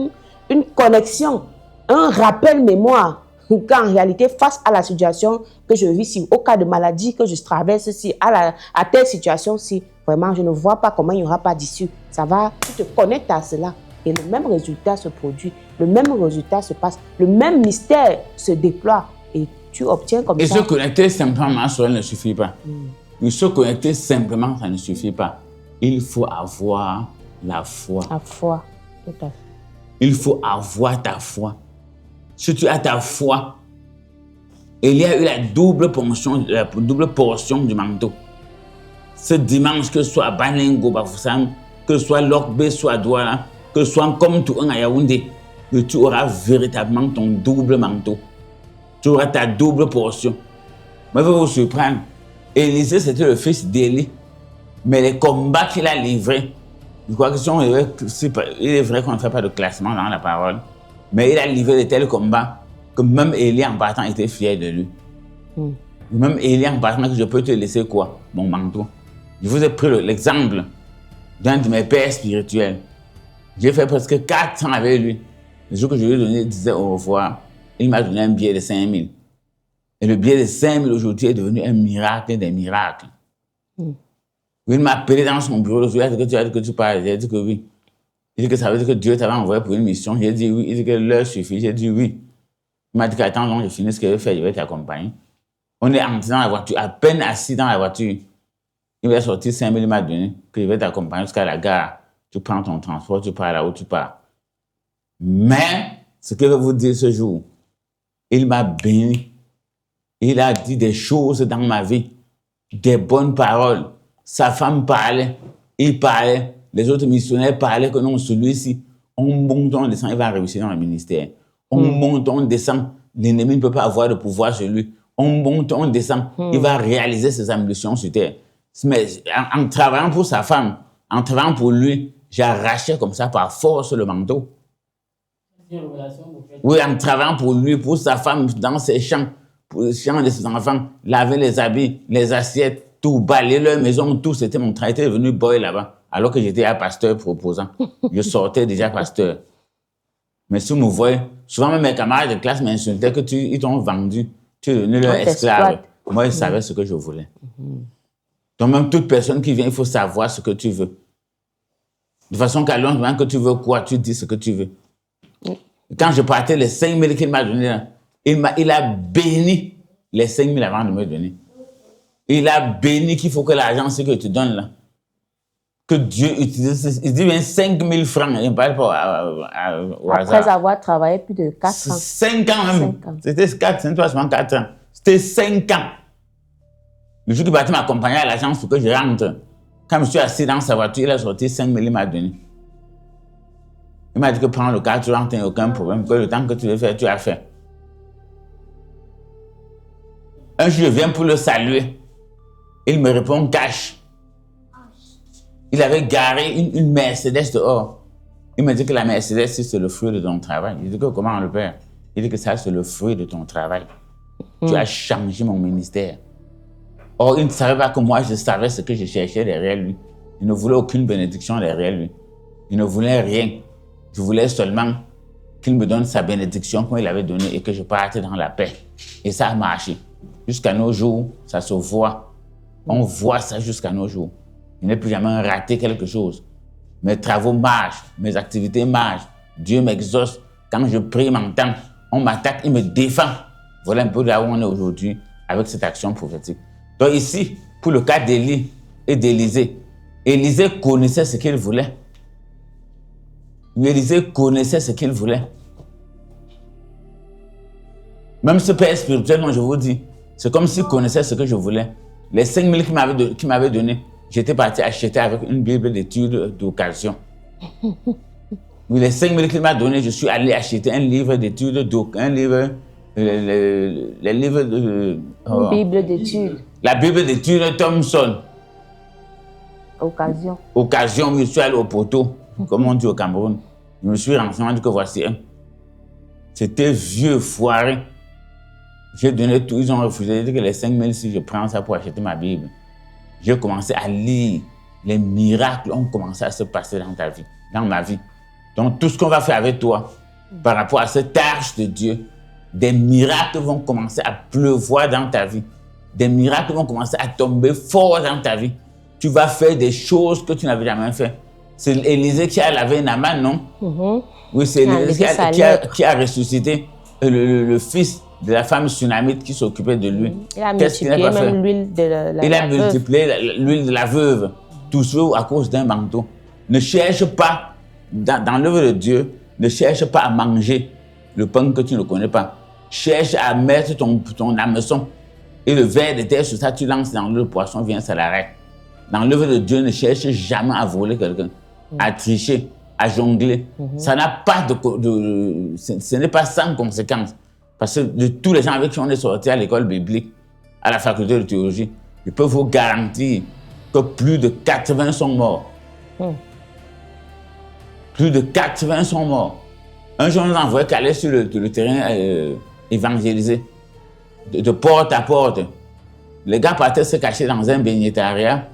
une connexion, un rappel mémoire. Qu'en réalité, face à la situation que je vis ici, au cas de maladie que je traverse ici, à telle situation-ci, vraiment, je ne vois pas comment il n'y aura pas d'issue. Tu te connectes à cela et le même résultat se produit, le même résultat se passe, le même mystère se déploie et tu obtiens comme ça. Et se connecter simplement, cela ne suffit pas. Se connecter simplement, ça ne suffit pas. Il faut avoir la foi. La foi, tout à fait. Il faut avoir ta foi. Si tu as ta foi, il y a eu la double portion du manteau. Ce dimanche, que ce soit à Baningo, Bafoussam, que ce soit Lokbe, soit Douala, que ce soit comme tout un à Yaoundé, que tu auras véritablement ton double manteau. Tu auras ta double portion. Moi, je vais vous surprendre. Élisée, c'était le fils d'Élie. Mais les combats qu'il a livrés, je crois que il est vrai qu'on ne fait pas de classement dans la parole. Mais il a livré de tels combats que même Élie en partant était fier de lui. Même Élie en partant, que je peux te laisser quoi? Mon manteau. Je vous ai pris l'exemple d'un de mes pères spirituels. J'ai fait presque 4 ans avec lui. Le jour que je lui disais au revoir, il m'a donné un billet de 5 000. Et le billet de 5 000 aujourd'hui est devenu un miracle des miracles. Il m'a appelé dans son bureau. Il a dit que tu parles. J'ai dit que oui. Il dit que ça veut dire que Dieu t'avait envoyé pour une mission. J'ai dit oui. Il dit que l'heure suffit. J'ai dit oui. Il m'a dit qu'attends, donc je finis ce que je vais faire, je vais t'accompagner. On est entré dans la voiture, à peine assis dans la voiture. Il m'a sorti 5 000, il m'a donné, que je vais t'accompagner jusqu'à la gare. Tu prends ton transport, tu pars là où tu pars. Mais, ce que je vais vous dire ce jour, il m'a béni. Il a dit des choses dans ma vie, des bonnes paroles. Sa femme parlait, il parlait. Les autres missionnaires parlaient que non, celui-ci, On monte, on descend, il va réussir dans le ministère. On monte, on descend, l'ennemi ne peut pas avoir de pouvoir sur lui. On monte, on descend, il va réaliser ses ambitions sur terre. Mais en travaillant pour sa femme, en travaillant pour lui, j'ai arraché comme ça par force le manteau. Oui, en travaillant pour lui, pour sa femme, dans ses champs, pour les champs de ses enfants, laver les habits, les assiettes, tout, balayer leur maison, tout, c'était mon travail. J'étais devenu boy là-bas, alors que j'étais un pasteur proposant. Je sortais déjà pasteur. Mais si vous me voyez, souvent même mes camarades de classe m'insultaient que ils t'ont vendu, tu es devenu leur esclave. Moi, je savais ce que je voulais. Donc même toute personne qui vient, il faut savoir ce que tu veux. De façon qu'à long moment que tu veux quoi, tu dis ce que tu veux. Quand je partais, les 5 000 qu'il m'a donné, il a béni les 5 000 avant de me donner. Il a béni qu'il faut que l'argent, ce que tu donnes là, que Dieu utilise. Il dit bien 5 000 francs, il ne parle pas au hasard. Après avoir travaillé plus de 4 ans. 5 ans même. C'était 4 ans. C'était 5 ans. Le jour qu'il partait m'accompagner à l'agence pour que je rentre, quand je suis assis dans sa voiture, il a sorti 5 000, il m'a donné. Il m'a dit que prends le cas, tu rentres, il n'y a aucun problème, que le temps que tu veux faire, tu as fait. Un jour, je viens pour le saluer. Il me répond cash. Il avait garé une Mercedes dehors. Il me dit que la Mercedes, c'est le fruit de ton travail. Je dis que comment on le perd? Il dit que ça, c'est le fruit de ton travail. Tu as changé mon ministère. Or, il ne savait pas que moi, je savais ce que je cherchais derrière lui. Il ne voulait aucune bénédiction derrière lui. Il ne voulait rien. Je voulais seulement qu'il me donne sa bénédiction comme il avait donné et que je parte dans la paix. Et ça a marché. Jusqu'à nos jours, ça se voit. On voit ça jusqu'à nos jours. Je n'ai plus jamais raté quelque chose. Mes travaux marchent, mes activités marchent. Dieu m'exauce. Quand je prie, il m'entend. On m'attaque, il me défend. Voilà un peu là où on est aujourd'hui avec cette action prophétique. Donc ici, pour le cas d'Élie et d'Élisée, Élisée connaissait ce qu'il voulait. Élisée connaissait ce qu'il voulait. Même ce père spirituel, moi je vous dis, c'est comme s'il connaissait ce que je voulais. Les 5 000 qu'il m'avait donné, j'étais parti acheter avec une Bible d'études d'occasion. Oui, les 5 000 qu'il m'a donné, je suis allé acheter un livre d'études, un livre, les livres de... Une Bible d'études. La Bible d'études Thomson. Occasion. Occasion, je suis allé au poteau, comme on dit au Cameroun. Je me suis renseigné, dit que voici un. C'était vieux, foiré. J'ai donné tout, ils ont refusé. J'ai dit que les 5 000, si je prends ça pour acheter ma Bible. J'ai commencé à lire. Les miracles ont commencé à se passer dans ta vie, dans ma vie. Donc tout ce qu'on va faire avec toi, par rapport à cette tâche de Dieu, des miracles vont commencer à pleuvoir dans ta vie. Des miracles vont commencer à tomber fort dans ta vie. Tu vas faire des choses que tu n'avais jamais fait. C'est Élisée qui a lavé Naaman, non? Oui, c'est Élisée qui a ressuscité le fils de la femme sunamite qui s'occupait de lui. Il a multiplié même l'huile de la veuve. Il a multiplié l'huile de la veuve. Tout ça à cause d'un manteau. Ne cherche pas, dans l'œuvre de Dieu, ne cherche pas à manger le pain que tu ne connais pas. Cherche à mettre ton hameçon et le verre de terre sur ça, tu lances dans le poisson, vient, ça l'arrête. Dans l'œuvre de Dieu, ne cherche jamais à voler quelqu'un, à tricher, à jongler. Ça n'a pas ce n'est pas sans conséquence. Parce que de tous les gens avec qui on est sortis à l'école biblique, à la faculté de théologie, je peux vous garantir que plus de 80 sont morts. Plus de 80 sont morts. Un jour, on nous envoyait qu'aller sur le terrain évangéliser, de porte à porte. Les gars partaient se cacher dans un bénétariat.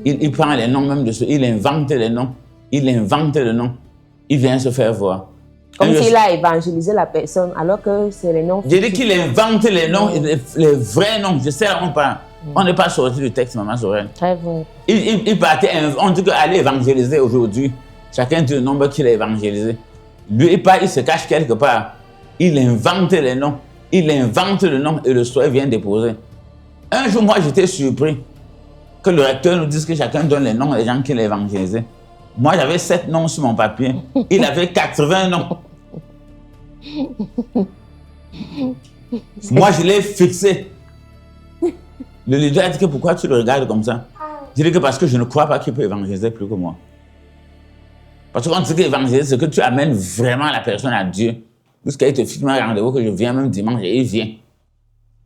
Il prend les noms même de ceux, il invente les noms. Il vient se faire voir. Comme s'il a évangélisé la personne, alors que c'est les noms. J'ai dit qu'il invente les noms, les vrais noms. Je sais, on n'est pas sorti du texte, Maman Sorel. Très vrai. Il partait, on dit qu'aller évangéliser aujourd'hui, chacun dit le nombre qu'il a évangélisé. Lui, il se cache quelque part. Il invente les noms. Il invente le nom et le soir, il vient déposer. Un jour, moi, j'étais surpris que le recteur nous dise que chacun donne les noms des gens qu'il a évangélisés. Moi, j'avais 7 noms sur mon papier. Il avait 80 noms. Moi, je l'ai fixé. Le leader a dit que pourquoi tu le regardes comme ça? Je dis que parce que je ne crois pas qu'il peut évangéliser plus que moi. Parce que quand tu dis qu'évangéliser, c'est que tu amènes vraiment la personne à Dieu. Jusqu'à il te fixe un rendez-vous que je viens même dimanche et il vient.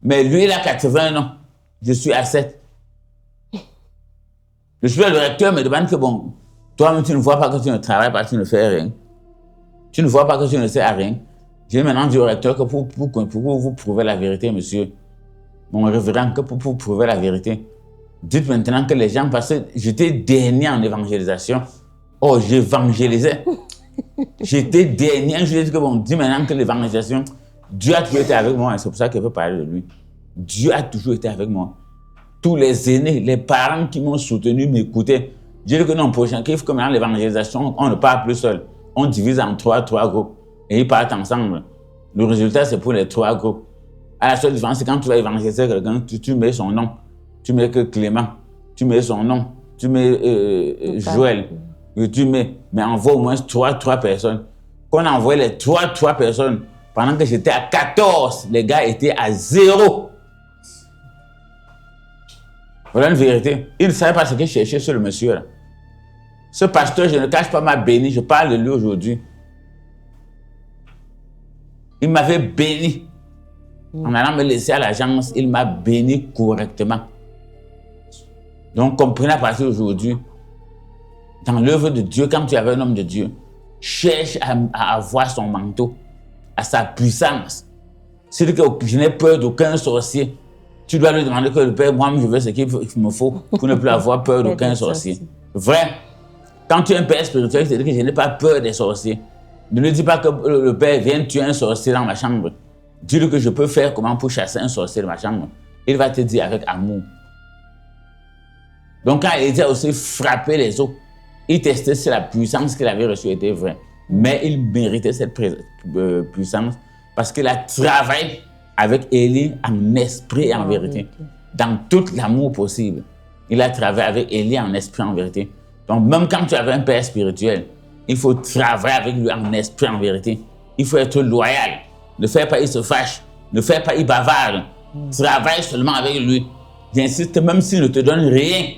Mais lui, il a 80 ans. Je suis à 7. Le recteur me demande que bon, toi-même, tu ne vois pas que tu ne travailles pas, tu ne fais rien. Tu ne vois pas que tu ne sais à rien. J'ai maintenant dit au recteur que pour vous prouver la vérité, monsieur, mon révérend, que pour prouver la vérité, dites maintenant que les gens, parce que j'étais dernier en évangélisation. Oh, j'évangélisais. J'étais dernier. Je lui ai dit que bon, dis maintenant que l'évangélisation, Dieu a toujours été avec moi, et c'est pour ça que je peux parler de lui. Dieu a toujours été avec moi. Tous les aînés, les parents qui m'ont soutenu m'écoutaient. Je dis que non, prochain, qu'il faut que maintenant l'évangélisation, on ne part plus seul. On divise en trois groupes et ils partent ensemble. Le résultat, c'est pour les 3 groupes. À la seule différence, c'est quand tu vas évangéliser quelqu'un, tu mets son nom. Tu mets que Clément. Tu mets son nom. Tu mets Joël. Tu mets, mais envoie au moins 3 personnes. Quand on envoie les 3 personnes, pendant que j'étais à 14, les gars étaient à 0. Voilà une vérité. Il ne savait pas ce qu'il cherchait sur le monsieur là. Ce pasteur, je ne cache pas ma béni, je parle de lui aujourd'hui. Il m'avait béni. En allant me laisser à l'agence, il m'a béni correctement. Donc, comprenez à partir d'aujourd'hui, dans l'œuvre de Dieu, quand tu avais un homme de Dieu, cherche à avoir son manteau, à sa puissance. C'est que je n'ai peur d'aucun sorcier. Tu dois lui demander que le Père, moi, je veux ce qu'il me faut pour ne plus avoir peur d'aucun sorcier. Vrai. Quand tu es un père spirituel, c'est-à-dire que je n'ai pas peur des sorciers. Ne lui dis pas que le Père vient tuer un sorcier dans ma chambre. Dis-lui que je peux faire comment pour chasser un sorcier de ma chambre. Il va te dire avec amour. Donc quand Élie a aussi frappé les eaux, il testait si la puissance qu'il avait reçue était vraie. Mais il méritait cette puissance parce qu'il a travaillé avec Élie en esprit et en vérité. Dans tout l'amour possible. Il a travaillé avec Élie en esprit et en vérité. Donc même quand tu avais un père spirituel, il faut travailler avec lui en esprit et en vérité. Il faut être loyal. Ne fais pas, il se fâche. Ne fais pas, il bavarde. Travaille seulement avec lui. J'insiste, même s'il ne te donne rien,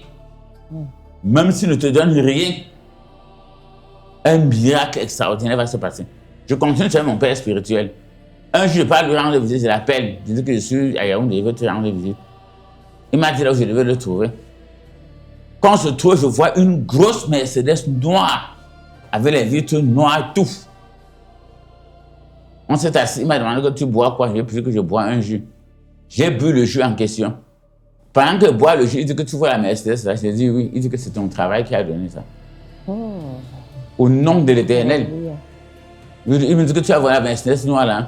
même s'il ne te donne rien, un miracle extraordinaire va se passer. Je continue de faire mon père spirituel. Un jour, je parle de lui rendre visite, je l'appelle. Je dis que je suis à Yaoundé, je veux te rendre visite. Il m'a dit là où je devais le trouver. Quand je trouve, je vois une grosse Mercedes noire, avec les vitres noires, tout. On s'est assis, il m'a demandé que tu bois quoi. J'ai pu que je bois un jus. J'ai bu le jus en question. Pendant que je bois le jus, il dit que tu vois la Mercedes là. J'ai dit oui. Il dit que c'est ton travail qui a donné ça. Au nom de l'Éternel. Il me dit que tu as vu la Mercedes noire là.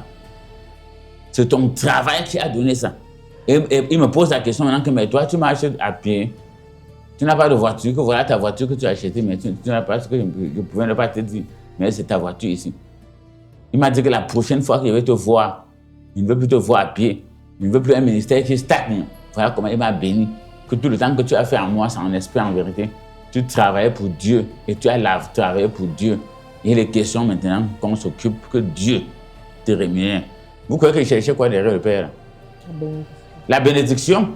C'est ton travail qui a donné ça. Et il me pose la question maintenant que mais toi tu marches à pied. Tu n'as pas de voiture, que voilà ta voiture que tu as achetée, mais tu n'as pas ce que je pouvais ne pas te dire. Mais c'est ta voiture ici. Il m'a dit que la prochaine fois que je vais te voir, il ne veut plus te voir à pied. Il ne veut plus un ministère qui stagne. Voilà comment il m'a béni. Que tout le temps que tu as fait en moi, c'est en esprit, en vérité. Tu travaillais pour Dieu et tu as travaillé pour Dieu. Il est question maintenant qu'on s'occupe que Dieu te rémunère. Vous croyez que je cherchais quoi derrière le Père? La bénédiction.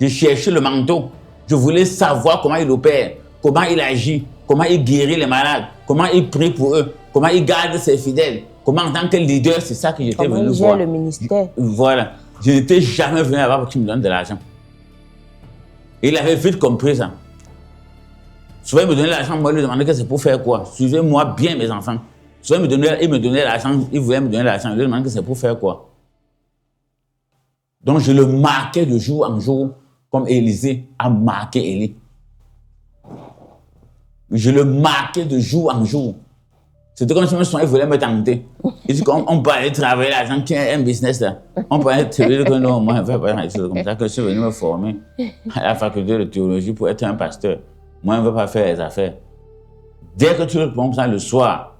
Je cherchais le manteau. Je voulais savoir comment il opère, comment il agit, comment il guérit les malades, comment il prie pour eux, comment il garde ses fidèles, comment en tant que leader, c'est ça que j'étais venu voir. Comment il gère le ministère. Voilà. Je n'étais jamais venu là-bas pour qu'il me donne de l'argent. Il avait vite compris ça. Souvent, il me donnait l'argent, moi, il lui demandait que c'est pour faire quoi. Suivez-moi bien, mes enfants. Souvent, il me donnait l'argent, il voulait me donner l'argent, il lui demandait que c'est pour faire quoi. Donc, je le marquais de jour en jour, comme Élisée a marqué Élie. Je le marquais de jour en jour. C'était comme si il voulait me tenter. Il dit qu'on peut aller travailler l'argent, qui est un business là. On peut aller travailler que non, moi, je ne fais pas des choses comme ça, que je suis venu me former à la faculté de théologie pour être un pasteur. Moi, je ne veux pas faire les affaires. Dès que tu le prends ça le soir,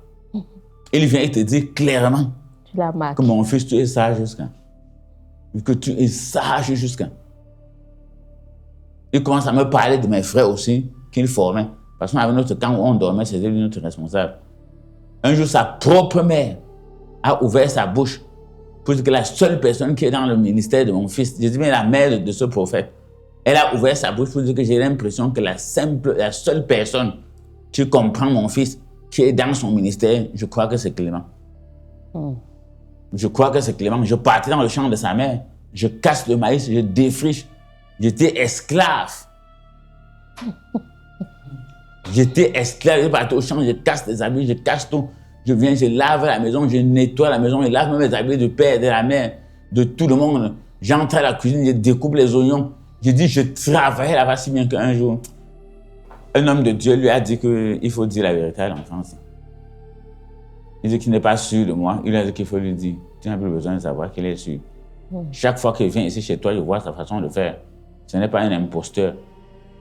il vient et te dit clairement que mon fils, tu es sage jusqu'à. Que tu es sage jusqu'à. Il commence à me parler de mes frères aussi, qu'il formait. Parce qu'on avait notre camp où on dormait, c'était lui notre responsable. Un jour, sa propre mère a ouvert sa bouche pour dire que la seule personne qui est dans le ministère de mon fils, je dis mais la mère de ce prophète, elle a ouvert sa bouche pour dire que j'ai l'impression que la seule personne qui comprend mon fils, qui est dans son ministère, je crois que c'est Clément. Je crois que c'est Clément. Je partais dans le champ de sa mère, je casse le maïs, je défriche. J'étais esclave. J'étais esclave, je partais au champ, je casse les habits, je casse tout. Je viens, je lave la maison, je nettoie la maison, je lave même les habits du père, de la mère, de tout le monde. J'entre à la cuisine, je découpe les oignons. Je dis, je travaillais là-bas si bien qu'un jour, un homme de Dieu lui a dit qu'il faut dire la vérité à l'enfant. Il dit qu'il n'est pas sûr de moi. Il a dit qu'il faut lui dire. Tu n'as plus besoin de savoir qu'il est sûr. Chaque fois qu'il vient ici chez toi, je vois sa façon de faire. Ce n'est pas un imposteur.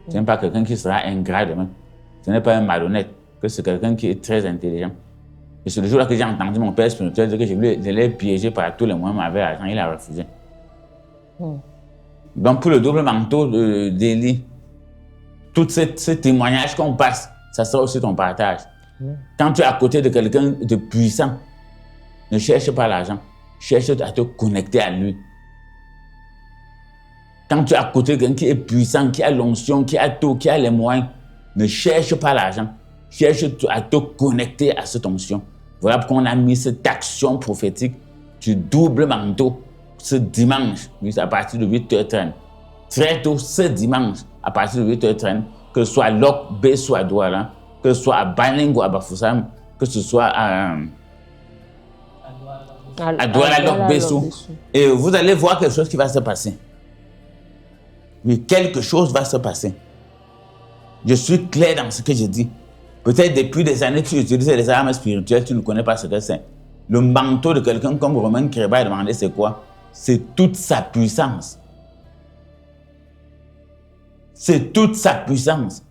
Ce n'est pas quelqu'un qui sera ingrat demain. Ce n'est pas un malhonnête. Que c'est quelqu'un qui est très intelligent. Et c'est le jour-là que j'ai entendu mon père spirituel dire que je l'ai piégé par tous les moyens, mais avec l'argent, il a refusé. Donc pour le double manteau d'Élie, tous ces témoignages qu'on passe, ça sera aussi ton partage. Quand tu es à côté de quelqu'un de puissant, ne cherche pas l'argent, cherche à te connecter à lui. Quand tu es à côté de quelqu'un qui est puissant, qui a l'onction, qui a tout, qui a les moyens, ne cherche pas l'argent, cherche à te connecter à cette onction. Voilà pourquoi on a mis cette action prophétique du double manteau ce dimanche, à partir de 8h30. Très tôt, ce dimanche, à partir de 8h30, que ce soit à Lok, Besso, à Douala, que ce soit à Baningo, à Bafoussam, que ce soit à Douala, Lok, Besso. Et vous allez voir quelque chose qui va se passer. Mais quelque chose va se passer. Je suis clair dans ce que je dis. Peut-être depuis des années, tu utilises les armes spirituelles, tu ne connais pas ce que c'est. Le manteau de quelqu'un comme Romain Kérébaï a demandé, c'est quoi? C'est toute sa puissance. C'est toute sa puissance.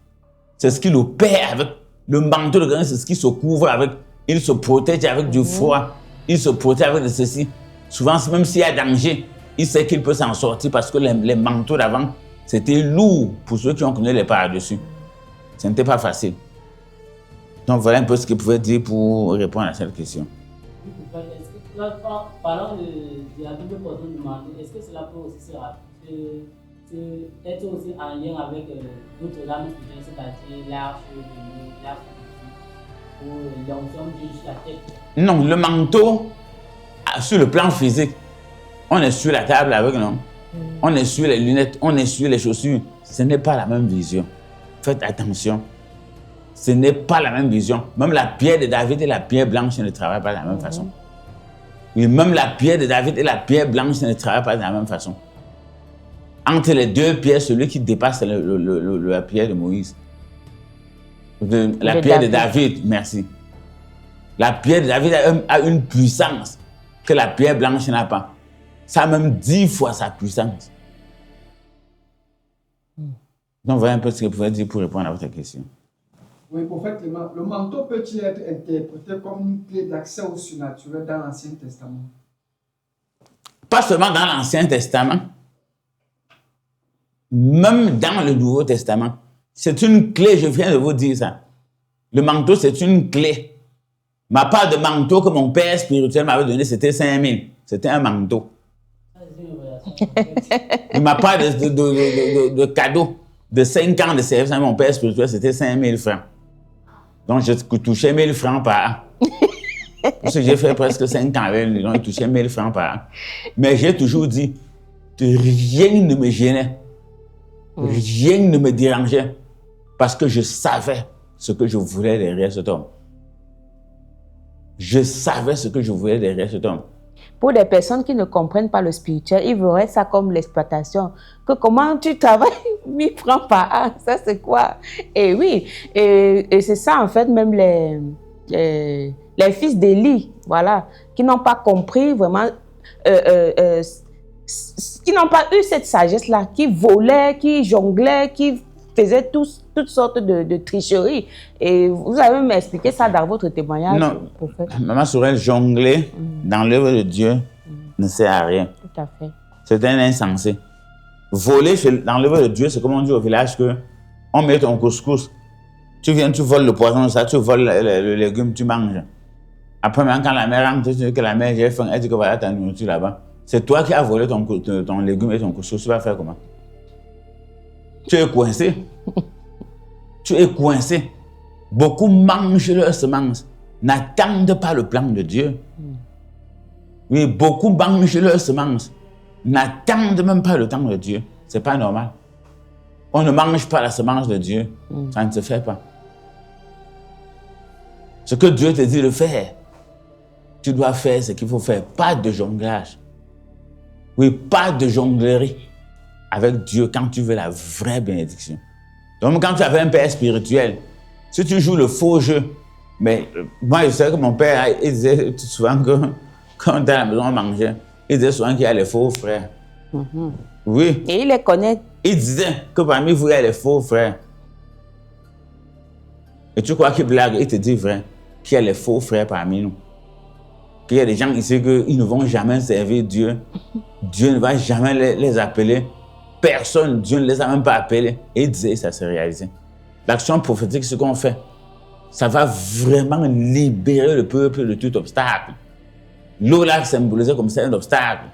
C'est ce qu'il opère avec. Le manteau de quelqu'un, c'est ce qu'il se couvre avec. Il se protège avec du froid. Il se protège avec de ceci. Souvent, même s'il y a danger, il sait qu'il peut s'en sortir parce que les manteaux d'avant, c'était lourd pour ceux qui ont connu les par-dessus. Ce n'était pas facile. Donc voilà un peu ce qu'il pouvait dire pour répondre à cette question. Parlant de la double portion du manteau, est-ce que cela peut aussi être aussi en lien avec d'autres armes spirituelles, c'est-à-dire l'arche, l'arche ou l'onction jusqu'à la tête? Non, le manteau, sur le plan physique, on est sur la table avec nous, on est sur les lunettes, on est sur les chaussures. Ce n'est pas la même vision. Faites attention. Ce n'est pas la même vision. Même la pierre de David et la pierre blanche ne travaillent pas de la même façon. Oui, même la pierre de David et la pierre blanche ne travaillent pas de la même façon. Entre les deux pierres, celui qui dépasse la pierre de Moïse. La pierre de David, merci. La pierre de David a une puissance que la pierre blanche n'a pas. Ça a même 10 fois sa puissance. Donc voilà un peu ce que je pouvais dire pour répondre à votre question. Oui, prophète Clément, le manteau peut-il être interprété comme une clé d'accès au surnaturel dans l'Ancien Testament? Pas seulement dans l'Ancien Testament, même dans le Nouveau Testament. C'est une clé, je viens de vous dire ça. Le manteau, c'est une clé. Ma part de manteau que mon père spirituel m'avait donné, c'était 5000. C'était un manteau. Ma part de cadeau de 5 ans de service à mon père spirituel, c'était 5000 francs. Donc, je touchais 1000 francs par an. Parce que j'ai fait presque 5 ans avec lui, donc je touchais 1000 francs par an. Mais j'ai toujours dit que rien ne me gênait. Rien ne me dérangeait. Parce que je savais ce que je voulais derrière cet homme. Je savais ce que je voulais derrière cet homme. Pour des personnes qui ne comprennent pas le spirituel, ils verraient ça comme l'exploitation. Que comment tu travailles 1000 francs par an, ça c'est quoi? Et oui, et c'est ça en fait, même les fils d'Élie, voilà, qui n'ont pas compris vraiment, qui n'ont pas eu cette sagesse-là, qui volaient, qui jonglaient, qui faisaient toutes sortes de tricheries. Et vous avez même expliqué ça dans votre témoignage. Non, Maman Sorel, jongler dans l'œuvre de Dieu ne sert à rien. Tout à fait. C'est un insensé. Voler dans l'œuvre de Dieu, c'est comme on dit au village que on met ton couscous. Tu viens, tu voles le poison, ça, tu voles le légume, tu manges. Après, même quand la mère rentre, tu dis que la mère, j'ai faim, elle dit que voilà ta nourriture là-bas. C'est toi qui as volé ton légume et ton couscous, tu vas faire comment? Tu es coincé. Tu es coincé. Beaucoup mangent leur semence, n'attendent pas le plan de Dieu. Oui, beaucoup mangent leur semence, n'attendent même pas le temps de Dieu. C'est pas normal. On ne mange pas la semence de Dieu. Ça ne se fait pas. Ce que Dieu te dit de faire, tu dois faire ce qu'il faut faire. Pas de jonglage. Oui, pas de jonglerie avec Dieu quand tu veux la vraie bénédiction. Donc, quand tu avais un père spirituel, si tu joues le faux jeu, mais moi, je sais que mon père, il disait souvent que quand on était à la maison, on mangeait, il disait souvent qu'il y a les faux frères. Oui. Et il les connaît. Il disait que parmi vous, il y a les faux frères. Et tu crois qu'il blague, il te dit vrai, qu'il y a les faux frères parmi nous. Qu'il y a des gens ici qui ne vont jamais servir Dieu. Dieu ne va jamais les appeler. Personne, Dieu ne les a même pas appelés. Et il disait, ça s'est réalisé. L'action prophétique, ce qu'on fait, ça va vraiment libérer le peuple de tout obstacle. L'eau là symbolisée comme c'est un obstacle.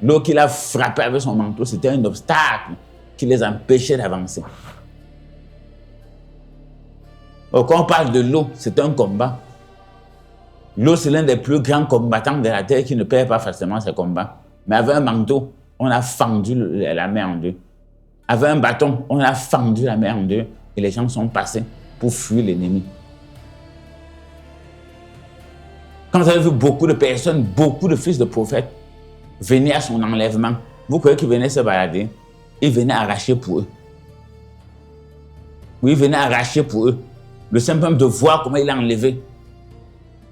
L'eau qu'il a frappé avec son manteau, c'était un obstacle qui les empêchait d'avancer. Quand on parle de l'eau, c'est un combat. L'eau, c'est l'un des plus grands combattants de la terre qui ne perd pas facilement ses combats. Mais avec un manteau, on a fendu la mer en deux. Avec un bâton, on a fendu la mer en deux et les gens sont passés pour fuir l'ennemi. Quand vous avez vu beaucoup de personnes, beaucoup de fils de prophètes venir à son enlèvement, vous croyez qu'ils venaient se balader? Ils venaient arracher pour eux. Oui, ils venaient arracher pour eux. Le simple de voir comment il a enlevé,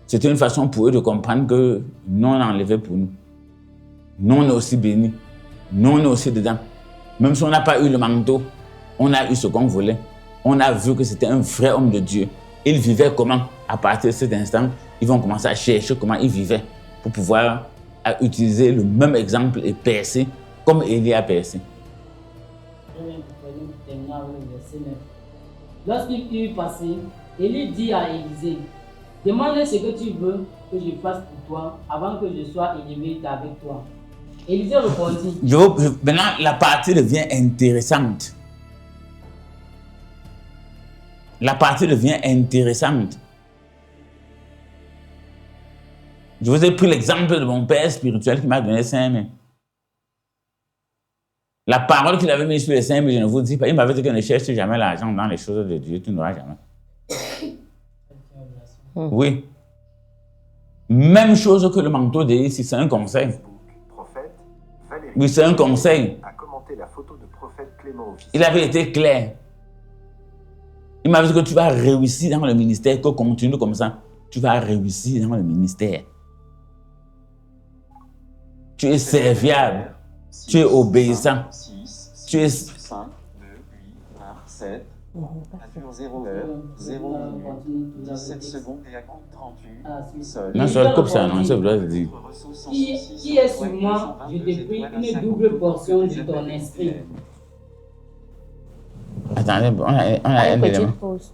c'était une façon pour eux de comprendre que nous, on a enlevé pour nous. Nous, on est aussi bénis. Nous, on est aussi dedans. Même si on n'a pas eu le manteau, on a eu ce qu'on voulait. On a vu que c'était un vrai homme de Dieu. Il vivait comment? À partir de cet instant, ils vont commencer à chercher comment il vivait pour pouvoir utiliser le même exemple et percer comme Élie a percé. Lorsqu'il eut passé, Élie dit à Élisée, demande ce que tu veux que je fasse pour toi avant que je sois élevé avec toi. Élisée répondit. Maintenant, la partie devient intéressante. La partie devient intéressante. Je vous ai pris l'exemple de mon père spirituel qui m'a donné 5 000. La parole qu'il avait mise sur les 5 000, je ne vous dis pas. Il m'avait dit que ne cherche jamais l'argent dans les choses de Dieu, tu n'auras jamais. Oui. Même chose que le manteau d'Élie, c'est un conseil. Oui, c'est un conseil. Il avait été clair. Il m'avait dit que tu vas réussir dans le ministère, que continue comme ça. Tu vas réussir dans le ministère. Tu es serviable. Tu es obéissant. Tu es... 5, 2, 8, 1, 7. Nature 0 heure, 0 minute, 17 secondes et à compte 38. Seul. Non, seul coupe ça, non, ça veut dire. Qui est sur moi, je te prie une double portion de ton esprit. Attendez, on a un élément. Pause.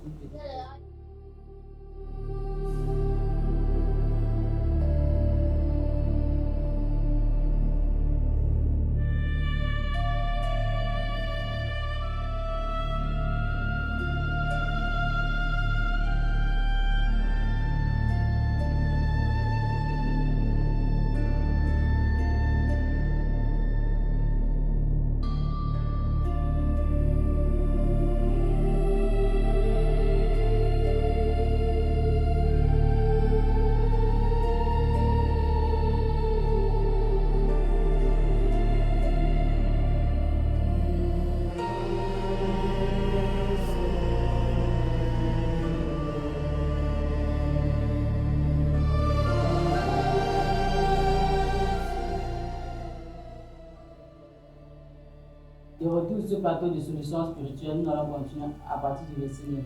De retour sur ce plateau de solutions spirituelles, nous allons continuer à partir du verset 9.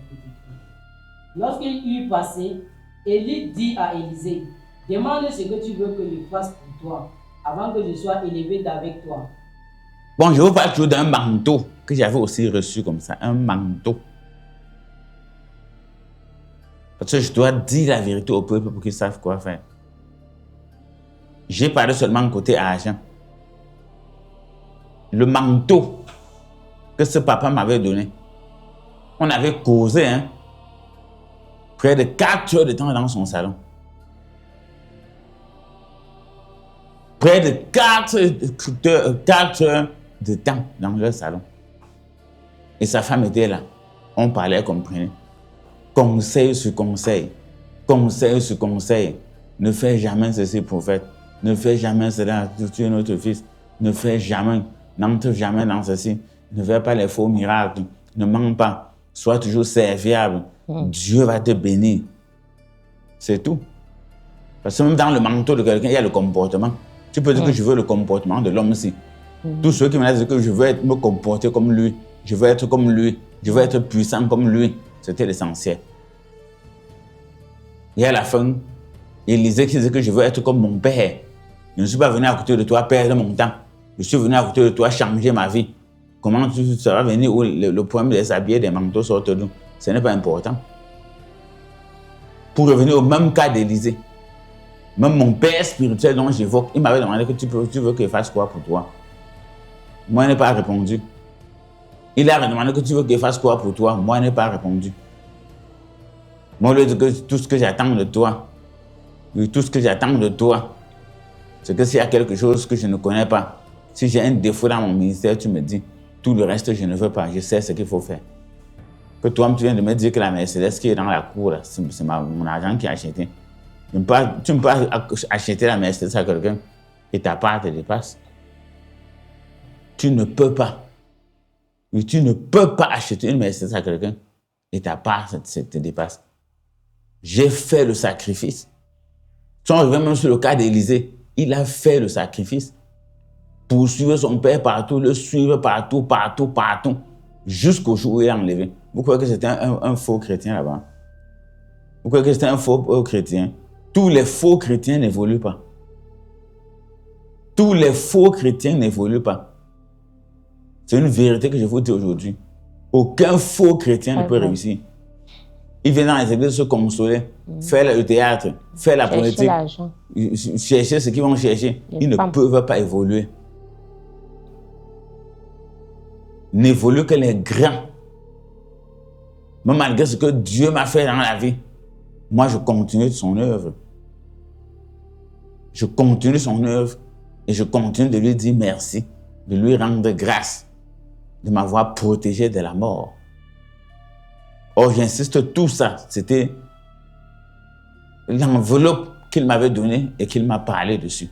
Lorsqu'il eut passé, Élie dit à Élisée, demande ce que tu veux que je fasse pour toi, avant que je sois élevé d'avec toi. Bon, je vous parle toujours d'un manteau que j'avais aussi reçu comme ça, un manteau. Parce que je dois dire la vérité au peuple pour qu'ils savent quoi faire. J'ai parlé seulement côté argent. Le manteau que ce papa m'avait donné, on avait causé, hein. Près de 4 heures de temps dans son salon. Près de 4 heures de temps dans leur salon. Et sa femme était là. On parlait, comprenait. Conseil sur conseil. Conseil sur conseil. Ne fais jamais ceci, prophète. Ne fais jamais cela, tu es notre fils. Ne fais jamais, n'entre jamais dans ceci. Ne fais pas les faux miracles. Ne mens pas. Sois toujours serviable. Dieu va te bénir. C'est tout. Parce que même dans le manteau de quelqu'un, il y a le comportement. Tu peux dire que je veux le comportement de l'homme aussi. Tous ceux qui me disent que je veux me comporter comme lui, je veux être comme lui, je veux être puissant comme lui, c'était l'essentiel. Et à la fin, Élisée qui disait que je veux être comme mon père. Je ne suis pas venu à côté de toi perdre mon temps. Je suis venu à côté de toi changer ma vie. Comment tu seras venu où le problème des habits, des manteaux sortent d'où? Ce n'est pas important. Pour revenir au même cas d'Élisée, même mon père spirituel dont j'évoque, il m'avait demandé que tu veux qu'il fasse quoi pour toi? Moi, je n'ai pas répondu. Il a demandé que tu veux qu'il fasse quoi pour toi? Moi, je n'ai pas répondu. Moi, je lui ai dit que tout ce que j'attends de toi, tout ce que j'attends de toi, c'est que s'il y a quelque chose que je ne connais pas, si j'ai un défaut dans mon ministère, tu me dis. Tout le reste, je ne veux pas. Je sais ce qu'il faut faire. Que toi, tu viens de me dire que la Mercedes qui est dans la cour, c'est mon argent qui a acheté. Tu ne peux pas acheter la Mercedes à quelqu'un et ta part te dépasse. Tu ne peux pas. Tu ne peux pas acheter une Mercedes à quelqu'un et ta part te dépasse. J'ai fait le sacrifice. Si on revient même sur le cas d'Élisée, il a fait le sacrifice. Poursuivre son père partout, le suivre partout, jusqu'au jour où il est enlevé. Vous croyez que c'était un faux chrétien là-bas? Vous croyez que c'était un faux chrétien? Tous les faux chrétiens n'évoluent pas. Tous les faux chrétiens n'évoluent pas. C'est une vérité que je vous dis aujourd'hui. Aucun faux chrétien ne peut réussir. Il vient dans les églises se consoler, faire le théâtre, faire la politique, chercher ce qu'ils vont chercher. Ils ne peuvent pas évoluer. N'évolue que les grands. Mais malgré ce que Dieu m'a fait dans la vie, moi je continue son œuvre. Je continue son œuvre et je continue de lui dire merci, de lui rendre grâce, de m'avoir protégé de la mort. Or, j'insiste, tout ça, c'était l'enveloppe qu'il m'avait donnée et qu'il m'a parlé dessus.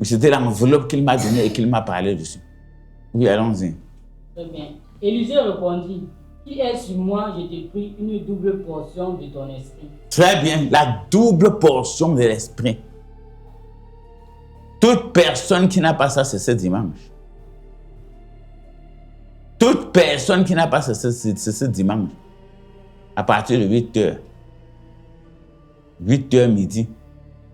C'était l'enveloppe qu'il m'a donnée et qu'il m'a parlé dessus. Oui, allons-y. Très bien. Élisée répondit, qui est sur moi, je t'ai pris une double portion de ton esprit. Très bien, la double portion de l'esprit. Toute personne qui n'a pas ça, c'est ce dimanche. Toute personne qui n'a pas ça, c'est ce dimanche. À partir de 8h. 8h midi.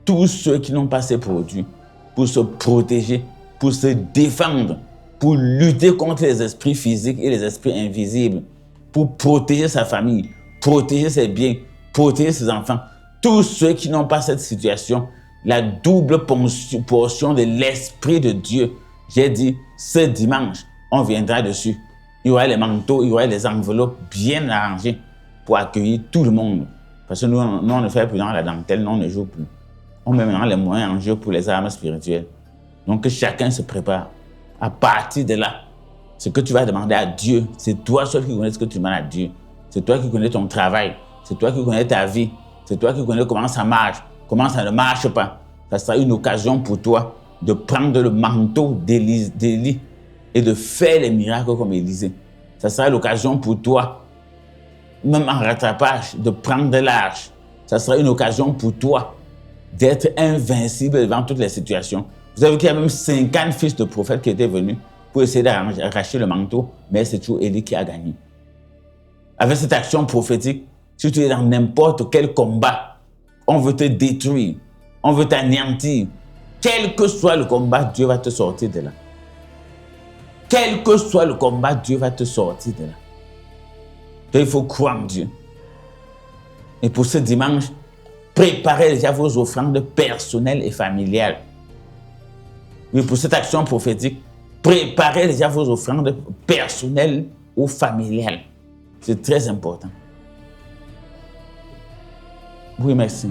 Tous ceux qui n'ont pas ces produits, pour se protéger, pour se défendre, pour lutter contre les esprits physiques et les esprits invisibles, pour protéger sa famille, protéger ses biens, protéger ses enfants. Tous ceux qui n'ont pas cette situation, la double portion de l'Esprit de Dieu, j'ai dit, ce dimanche, on viendra dessus. Il y aura les manteaux, il y aura les enveloppes bien arrangées pour accueillir tout le monde. Parce que nous on ne fait plus dans la dentelle, nous, on ne joue plus. On met maintenant les moyens en jeu pour les armes spirituelles. Donc que chacun se prépare. À partir de là, ce que tu vas demander à Dieu, c'est toi seul qui connais ce que tu demandes à Dieu. C'est toi qui connais ton travail. C'est toi qui connais ta vie. C'est toi qui connais comment ça marche, comment ça ne marche pas. Ça sera une occasion pour toi de prendre le manteau d'Élie et de faire les miracles comme Élisée. Ça sera l'occasion pour toi, même en rattrapage, de prendre l'arche. Ça sera une occasion pour toi d'être invincible devant toutes les situations. Vous avez vu qu'il y a même 50 fils de prophètes qui étaient venus pour essayer d'arracher le manteau, mais c'est toujours Élie qui a gagné. Avec cette action prophétique, si tu es dans n'importe quel combat, on veut te détruire, on veut t'anéantir. Quel que soit le combat, Dieu va te sortir de là. Quel que soit le combat, Dieu va te sortir de là. Donc il faut croire en Dieu. Et pour ce dimanche, préparez déjà vos offrandes personnelles et familiales. Oui, pour cette action prophétique, préparez déjà vos offrandes personnelles ou familiales. C'est très important. Oui, merci.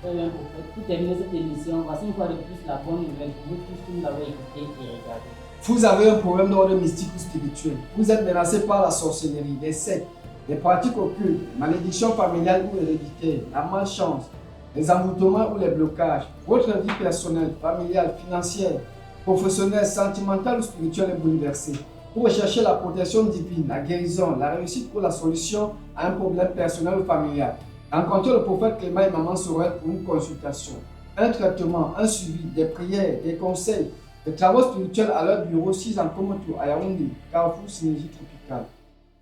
Très bien, prophète. Pour terminer cette émission, voici une fois de plus la bonne nouvelle pour vous tous qui nous avez écoutés et regardés. Vous avez un problème d'ordre mystique ou spirituel. Vous êtes menacé par la sorcellerie, les sectes, les pratiques occultes, malédictions familiales ou héréditaires, la malchance, les envoûtements ou les blocages. Votre vie personnelle, familiale, financière, professionnelle, sentimentale ou spirituelle est bouleversée. Vous recherchez la protection divine, la guérison, la réussite ou la solution à un problème personnel ou familial. Rencontrez le prophète Clément et Maman Sorel pour une consultation, un traitement, un suivi, des prières, des conseils, des travaux spirituels à leur bureau 6 en Komoto à Yaoundé, Carrefour Synergie Tropicale.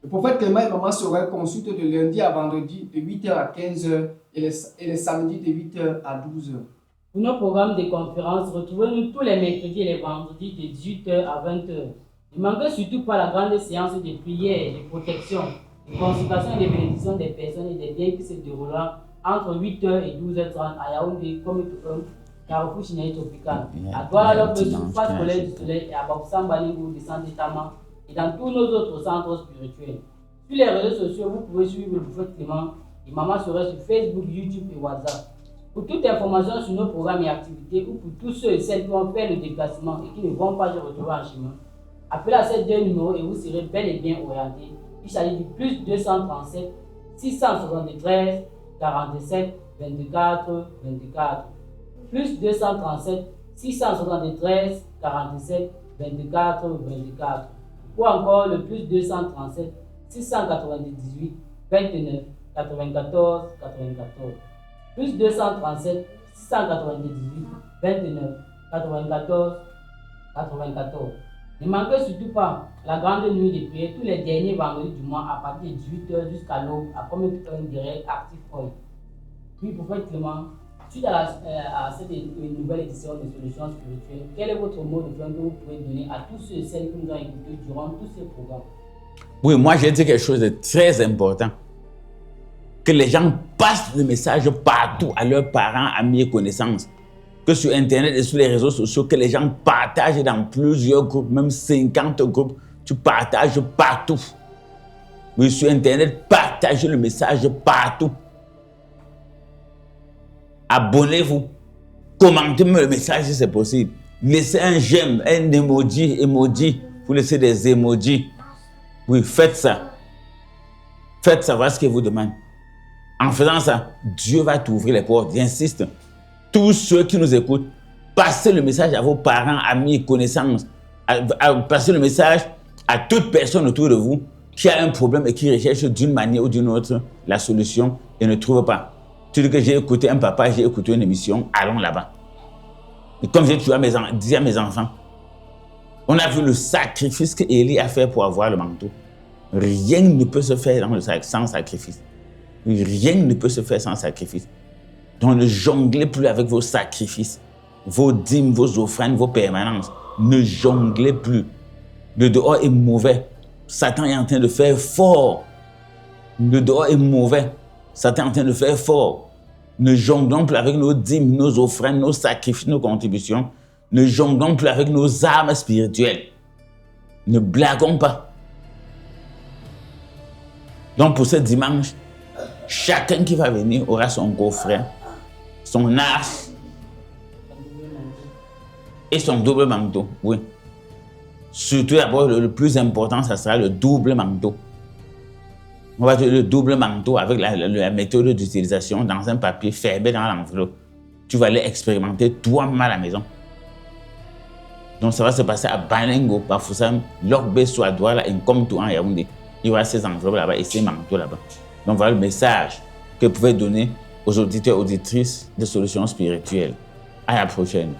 Le prophète Clément et Maman Sorel consultent de lundi à vendredi de 8h à 15h et les samedis de 8h à 12h. Pour nos programmes de conférences, retrouvez-nous tous les mercredis et les vendredis de 18h à 20h. Ne manquez surtout pas la grande séance de prière, de protection, de consultation et de bénédiction des personnes et des biens qui se dérouleront entre 8h et 12h30 à Yaoundé, Komoto 1, Carrefour Synergie Tropicale, à Douala, Face Collège du Soleil et à Babsam Balingou de Saint-Étama et dans tous nos autres centres spirituels. Sur les réseaux sociaux, vous pouvez suivre le prophète Clément et Maman Sorel sur Facebook, YouTube et WhatsApp. Pour toute information sur nos programmes et activités ou pour tous ceux et celles qui ont fait le déplacement et qui ne vont pas se retrouver en chemin, appelez à ces deux numéros et vous serez bel et bien orientés. Il s'agit du plus 237 673 47 24 24. Plus 237 673 47 24 24. Ou encore le plus 237 698 29 94 94. Plus 237 698 29 94 94. Ne manquez surtout pas la grande nuit de prière tous les derniers vendredis du mois à partir de 18h jusqu'à l'aube à Community 1 direct Active Point. Puis, prophète Clément, suite à cette nouvelle édition de Solutions Spirituelles, quel est votre mot de fin que vous pouvez donner à tous ceux et celles qui nous ont écoutés durant tous ces programmes? Oui, moi j'ai dit quelque chose de très important. Que les gens passent le message partout à leurs parents, amis et connaissances. Que sur Internet et sur les réseaux sociaux, que les gens partagent dans plusieurs groupes, même 50 groupes, tu partages partout. Oui, sur Internet, partagez le message partout. Abonnez-vous. Commentez le message si c'est possible. Laissez un j'aime, un emoji. Vous laissez des emojis. Oui, faites ça. Faites savoir ce qu'il vous demande. En faisant ça, Dieu va t'ouvrir les portes. J'insiste. Tous ceux qui nous écoutent, passez le message à vos parents, amis, connaissances. Passez le message à toute personne autour de vous qui a un problème et qui recherche d'une manière ou d'une autre la solution et ne trouve pas. Tu dis que j'ai écouté un papa, j'ai écouté une émission, allons là-bas. Et comme j'ai toujours dit à mes enfants, on a vu le sacrifice qu'Élie a fait pour avoir le manteau. Rien ne peut se faire sans sacrifice. Rien ne peut se faire sans sacrifice. Donc ne jonglez plus avec vos sacrifices, vos dîmes, vos offrandes, vos permanences. Ne jonglez plus. Le dehors est mauvais. Satan est en train de faire fort. Le dehors est mauvais. Satan est en train de faire fort. Ne jonglons plus avec nos dîmes, nos offrandes, nos sacrifices, nos contributions. Ne jonglons plus avec nos armes spirituelles. Ne blaguons pas. Donc pour ce dimanche, chacun qui va venir aura son coffret, son arche et son double manteau. Oui. Surtout d'abord, le plus important, ça sera le double manteau. On va dire le double manteau avec la méthode d'utilisation dans un papier fermé dans l'enveloppe. Tu vas aller expérimenter toi-même à la maison. Donc ça va se passer à Balengo, Bafoussam, Lokbe, Douala et Komtou en Yaoundé. Il y aura ces enveloppes là-bas et ces manteaux là-bas. Donc voilà le message que vous pouvez donner aux auditeurs et auditrices de Solutions Spirituelles. À la prochaine.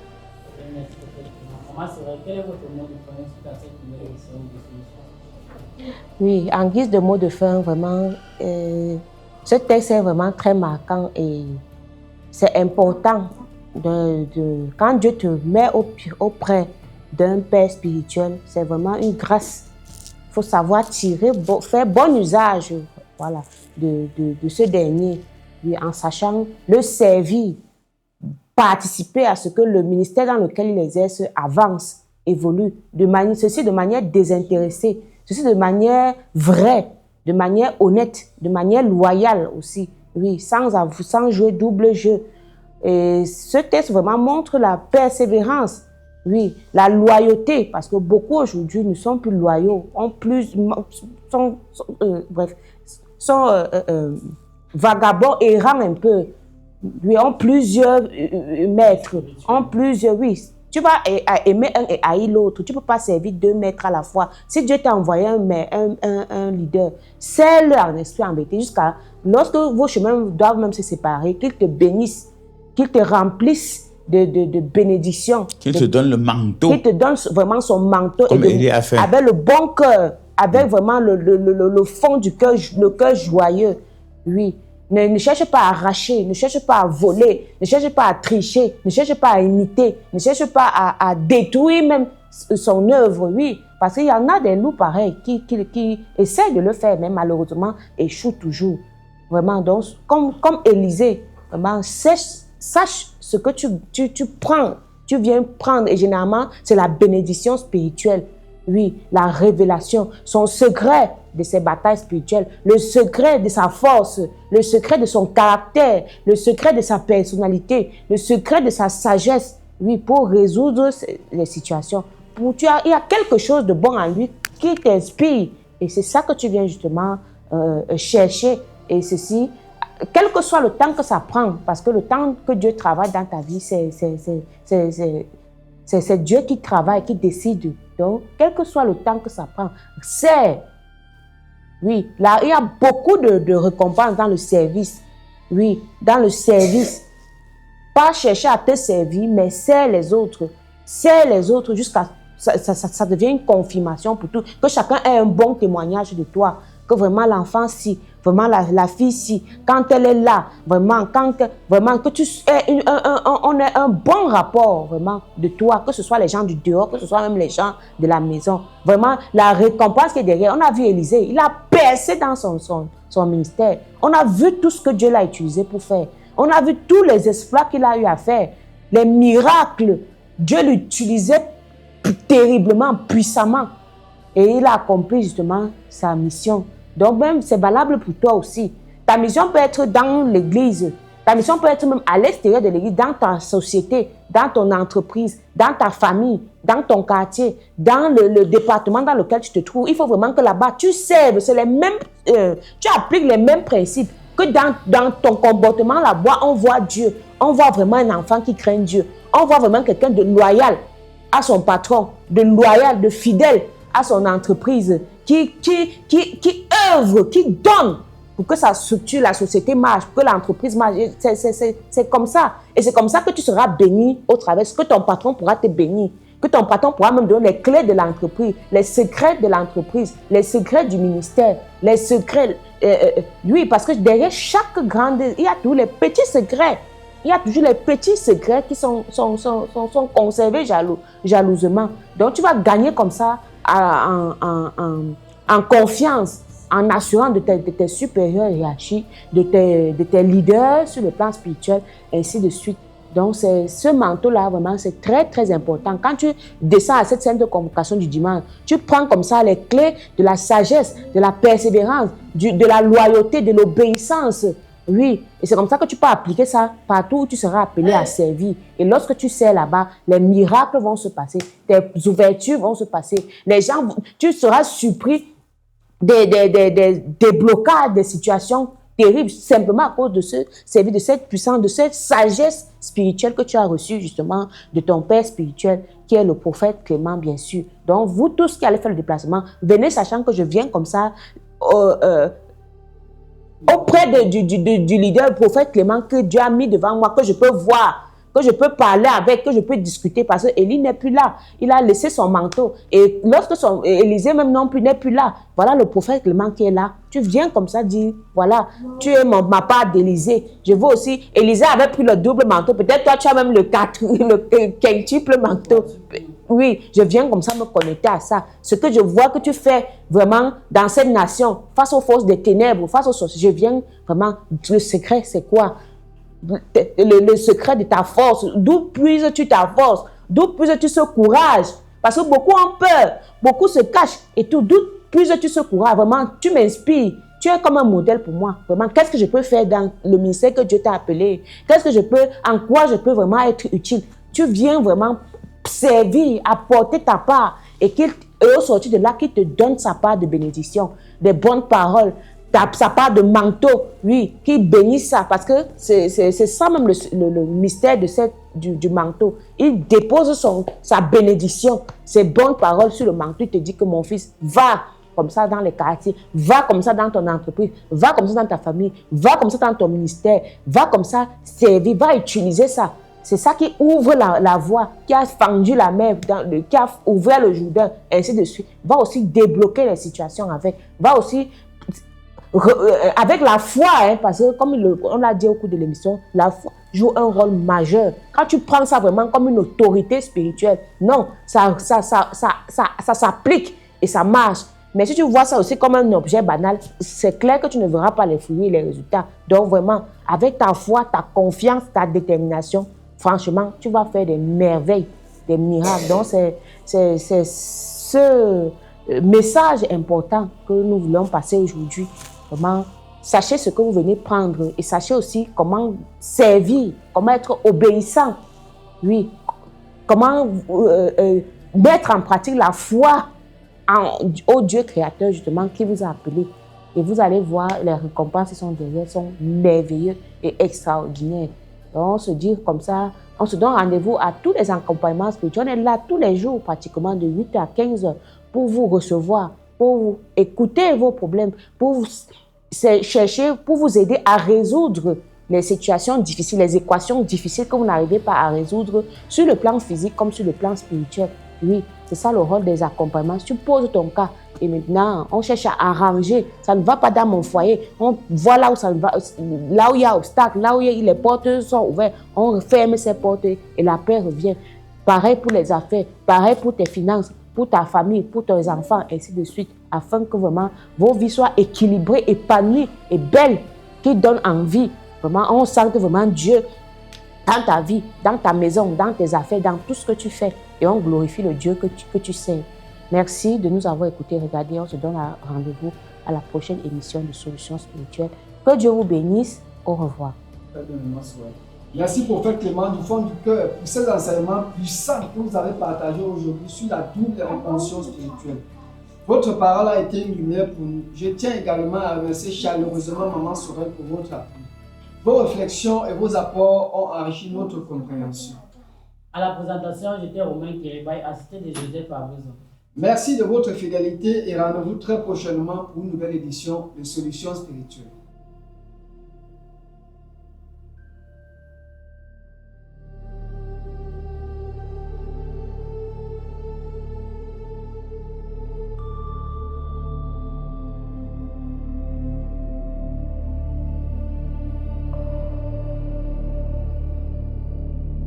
Quel est votre mot de fin suite à cette nouvelle édition de Solutions? Oui, en guise de mot de fin, vraiment, ce texte est vraiment très marquant et c'est important quand Dieu te met auprès d'un père spirituel, c'est vraiment une grâce. Il faut savoir faire bon usage, voilà, de ce dernier, oui, en sachant le servir, participer à ce que le ministère dans lequel il exerce avance, évolue, ceci de manière désintéressée, ceci de manière vraie, de manière honnête, de manière loyale aussi, oui, sans jouer double jeu. Et ce texte vraiment montre la persévérance, oui, la loyauté, parce que beaucoup aujourd'hui ne sont plus loyaux, sont vagabonds, errants un peu, oui, ont plusieurs maîtres, oui. Tu vas aimer un et haïr l'autre. Tu ne peux pas servir 2 maîtres à la fois. Si Dieu t'a envoyé un leader, serre-le en esprit, en vérité, jusqu'à lorsque vos chemins doivent même se séparer, qu'il te bénisse, qu'il te remplisse de bénédictions. Qu'il te donne le manteau. Qu'il te donne vraiment son manteau. Comme Élie a fait. Avec le bon cœur, avec vraiment le fond du cœur, le cœur joyeux. Oui. Ne cherche pas à arracher, ne cherche pas à voler, ne cherche pas à tricher, ne cherche pas à imiter, ne cherche pas à détruire même son œuvre, oui. Parce qu'il y en a des loups pareils qui essaient de le faire, mais malheureusement échouent toujours. Vraiment, donc, comme Élisée, vraiment, sache ce que tu prends, tu viens prendre, et généralement, c'est la bénédiction spirituelle. Oui, la révélation, son secret de ses batailles spirituelles, le secret de sa force, le secret de son caractère, le secret de sa personnalité, le secret de sa sagesse, oui, pour résoudre les situations. Il y a quelque chose de bon en lui qui t'inspire, et c'est ça que tu viens justement chercher, et ceci, quel que soit le temps que ça prend, parce que le temps que Dieu travaille dans ta vie, c'est Dieu qui travaille, qui décide. Donc, quel que soit le temps que ça prend, c'est, oui, là, il y a beaucoup de récompenses dans le service. Oui, dans le service. Pas chercher à te servir, mais sers les autres. Sers les autres jusqu'à ça devient une confirmation pour tout. Que chacun ait un bon témoignage de toi. Que vraiment l'enfant, si, vraiment la fille, si, quand elle est là, vraiment, que tu aies on ait un bon rapport, vraiment, de toi, que ce soit les gens du dehors, que ce soit même les gens de la maison. Vraiment, la récompense qui est derrière. On a vu Élisée, il a percé dans son ministère. On a vu tout ce que Dieu l'a utilisé pour faire. On a vu tous les exploits qu'il a eu à faire. Les miracles, Dieu l'utilisait terriblement, puissamment. Et il a accompli justement sa mission. Donc même, c'est valable pour toi aussi. Ta mission peut être dans l'église. Ta mission peut être même à l'extérieur de l'église, dans ta société, dans ton entreprise, dans ta famille, dans ton quartier, dans le département dans lequel tu te trouves. Il faut vraiment que là-bas, tu serves. C'est les mêmes, tu appliques les mêmes principes. Que dans ton comportement là-bas, on voit Dieu. On voit vraiment un enfant qui craint Dieu. On voit vraiment quelqu'un de loyal à son patron, de loyal, de fidèle à son entreprise, qui œuvre, qui donne pour que sa structure, la société marche, pour que l'entreprise marche. C'est comme ça. Et c'est comme ça que tu seras béni au travers, que ton patron pourra te bénir, que ton patron pourra même donner les clés de l'entreprise, les secrets de l'entreprise, les secrets du ministère, les secrets. Oui, parce que derrière chaque grande, il y a tous les petits secrets. Il y a toujours les petits secrets qui sont conservés jalousement. Donc, tu vas gagner comme ça en confiance, en assurant de tes supérieurs hiérarchiques, de tes leaders sur le plan spirituel, ainsi de suite. Donc, ce manteau-là, vraiment, c'est très, très important. Quand tu descends à cette scène de convocation du dimanche, tu prends comme ça les clés de la sagesse, de la persévérance, de la loyauté, de l'obéissance. Oui, et c'est comme ça que tu peux appliquer ça partout où tu seras appelé à servir. Et lorsque tu sers là-bas, les miracles vont se passer, tes ouvertures vont se passer. Les gens, tu seras surpris des blocages, des situations terribles, simplement à cause de ce service, de cette puissance, de cette sagesse spirituelle que tu as reçue justement de ton Père spirituel, qui est le prophète Clément, bien sûr. Donc, vous tous qui allez faire le déplacement, venez sachant que je viens comme ça, auprès du leader, le prophète Clément, que Dieu a mis devant moi, que je peux voir, que je peux parler avec, que je peux discuter, parce que Élie n'est plus là. Il a laissé son manteau. Et lorsque Élisée même non plus n'est plus là, voilà le prophète Clément qui est là. Tu viens comme ça dire, voilà, tu es ma part d'Élisée. Je veux aussi, Élisée avait pris le double manteau. Peut-être toi, tu as même le quintuple manteau. Oui, je viens comme ça me connecter à ça. Ce que je vois que tu fais vraiment dans cette nation, face aux forces des ténèbres, face aux sorciers, je viens vraiment, le secret c'est quoi? Le secret de ta force, d'où puises-tu ta force, d'où puises-tu ce courage? Parce que beaucoup ont peur, beaucoup se cachent et tout, d'où puises-tu ce courage? Vraiment, tu m'inspires. Tu es comme un modèle pour moi. Vraiment, qu'est-ce que je peux faire dans le ministère que Dieu t'a appelé? Qu'est-ce que je peux, en quoi je peux vraiment être utile? Tu viens vraiment servir, apporter ta part et au sortir de là, qu'il te donne sa part de bénédiction, des bonnes paroles, sa part de manteau, oui, qui bénisse ça, parce que c'est ça même le mystère de du manteau. Il dépose sa bénédiction, ses bonnes paroles sur le manteau. Il te dit que mon fils, va comme ça dans les quartiers, va comme ça dans ton entreprise, va comme ça dans ta famille, va comme ça dans ton ministère, va comme ça servir, va utiliser ça. C'est ça qui ouvre la voie, qui a fendu la mer, qui a ouvert le Jourdain, ainsi de suite. Va aussi débloquer les situations avec, va aussi avec la foi, hein, parce que comme on l'a dit au cours de l'émission, la foi joue un rôle majeur. Quand tu prends ça vraiment comme une autorité spirituelle, non, ça s'applique et ça marche. Mais si tu vois ça aussi comme un objet banal, c'est clair que tu ne verras pas les fruits et les résultats. Donc vraiment, avec ta foi, ta confiance, ta détermination, franchement, tu vas faire des merveilles, des miracles. Donc c'est ce message important que nous voulons passer aujourd'hui. Vraiment, sachez ce que vous venez prendre et sachez aussi comment servir, comment être obéissant. Oui, comment mettre en pratique la foi au Dieu créateur justement qui vous a appelé. Et vous allez voir, les récompenses qui sont derrière sont merveilleuses et extraordinaires. Donc, on se dit comme ça, on se donne rendez-vous à tous les accompagnements spirituels. On est là tous les jours, pratiquement de 8 à 15 heures, pour vous recevoir, pour vous écouter vos problèmes, pour vous chercher, pour vous aider à résoudre les situations difficiles, les équations difficiles que vous n'arrivez pas à résoudre sur le plan physique comme sur le plan spirituel. Oui, c'est ça le rôle des accompagnements. Tu poses ton cas et maintenant, on cherche à arranger. Ça ne va pas dans mon foyer. On voit là où ça va, là où il y a obstacle, là où les portes sont ouvertes. On ferme ces portes et la paix revient. Pareil pour les affaires, pareil pour tes finances, pour ta famille, pour tes enfants, ainsi de suite, afin que vraiment vos vies soient équilibrées, épanouies et belles, qui donnent envie. Vraiment, on sent que vraiment Dieu dans ta vie, dans ta maison, dans tes affaires, dans tout ce que tu fais. Et on glorifie le Dieu que tu sais. Merci de nous avoir écoutés. Regardez, on se donne rendez-vous à la prochaine émission de Solutions Spirituelles. Que Dieu vous bénisse. Au revoir. Merci Prophète Clément du fond du cœur pour ces enseignements puissants que vous avez partagés aujourd'hui sur la double réponse spirituelle. Votre parole a été une lumière pour nous. Je tiens également à remercier chaleureusement Maman Sorel pour votre appui. Vos réflexions et vos apports ont enrichi notre compréhension. À la présentation, j'étais Romain Kiribaï, assisté de Joseph Fabrizo. Merci de votre fidélité et rendez-vous très prochainement pour une nouvelle édition de Solutions Spirituelles.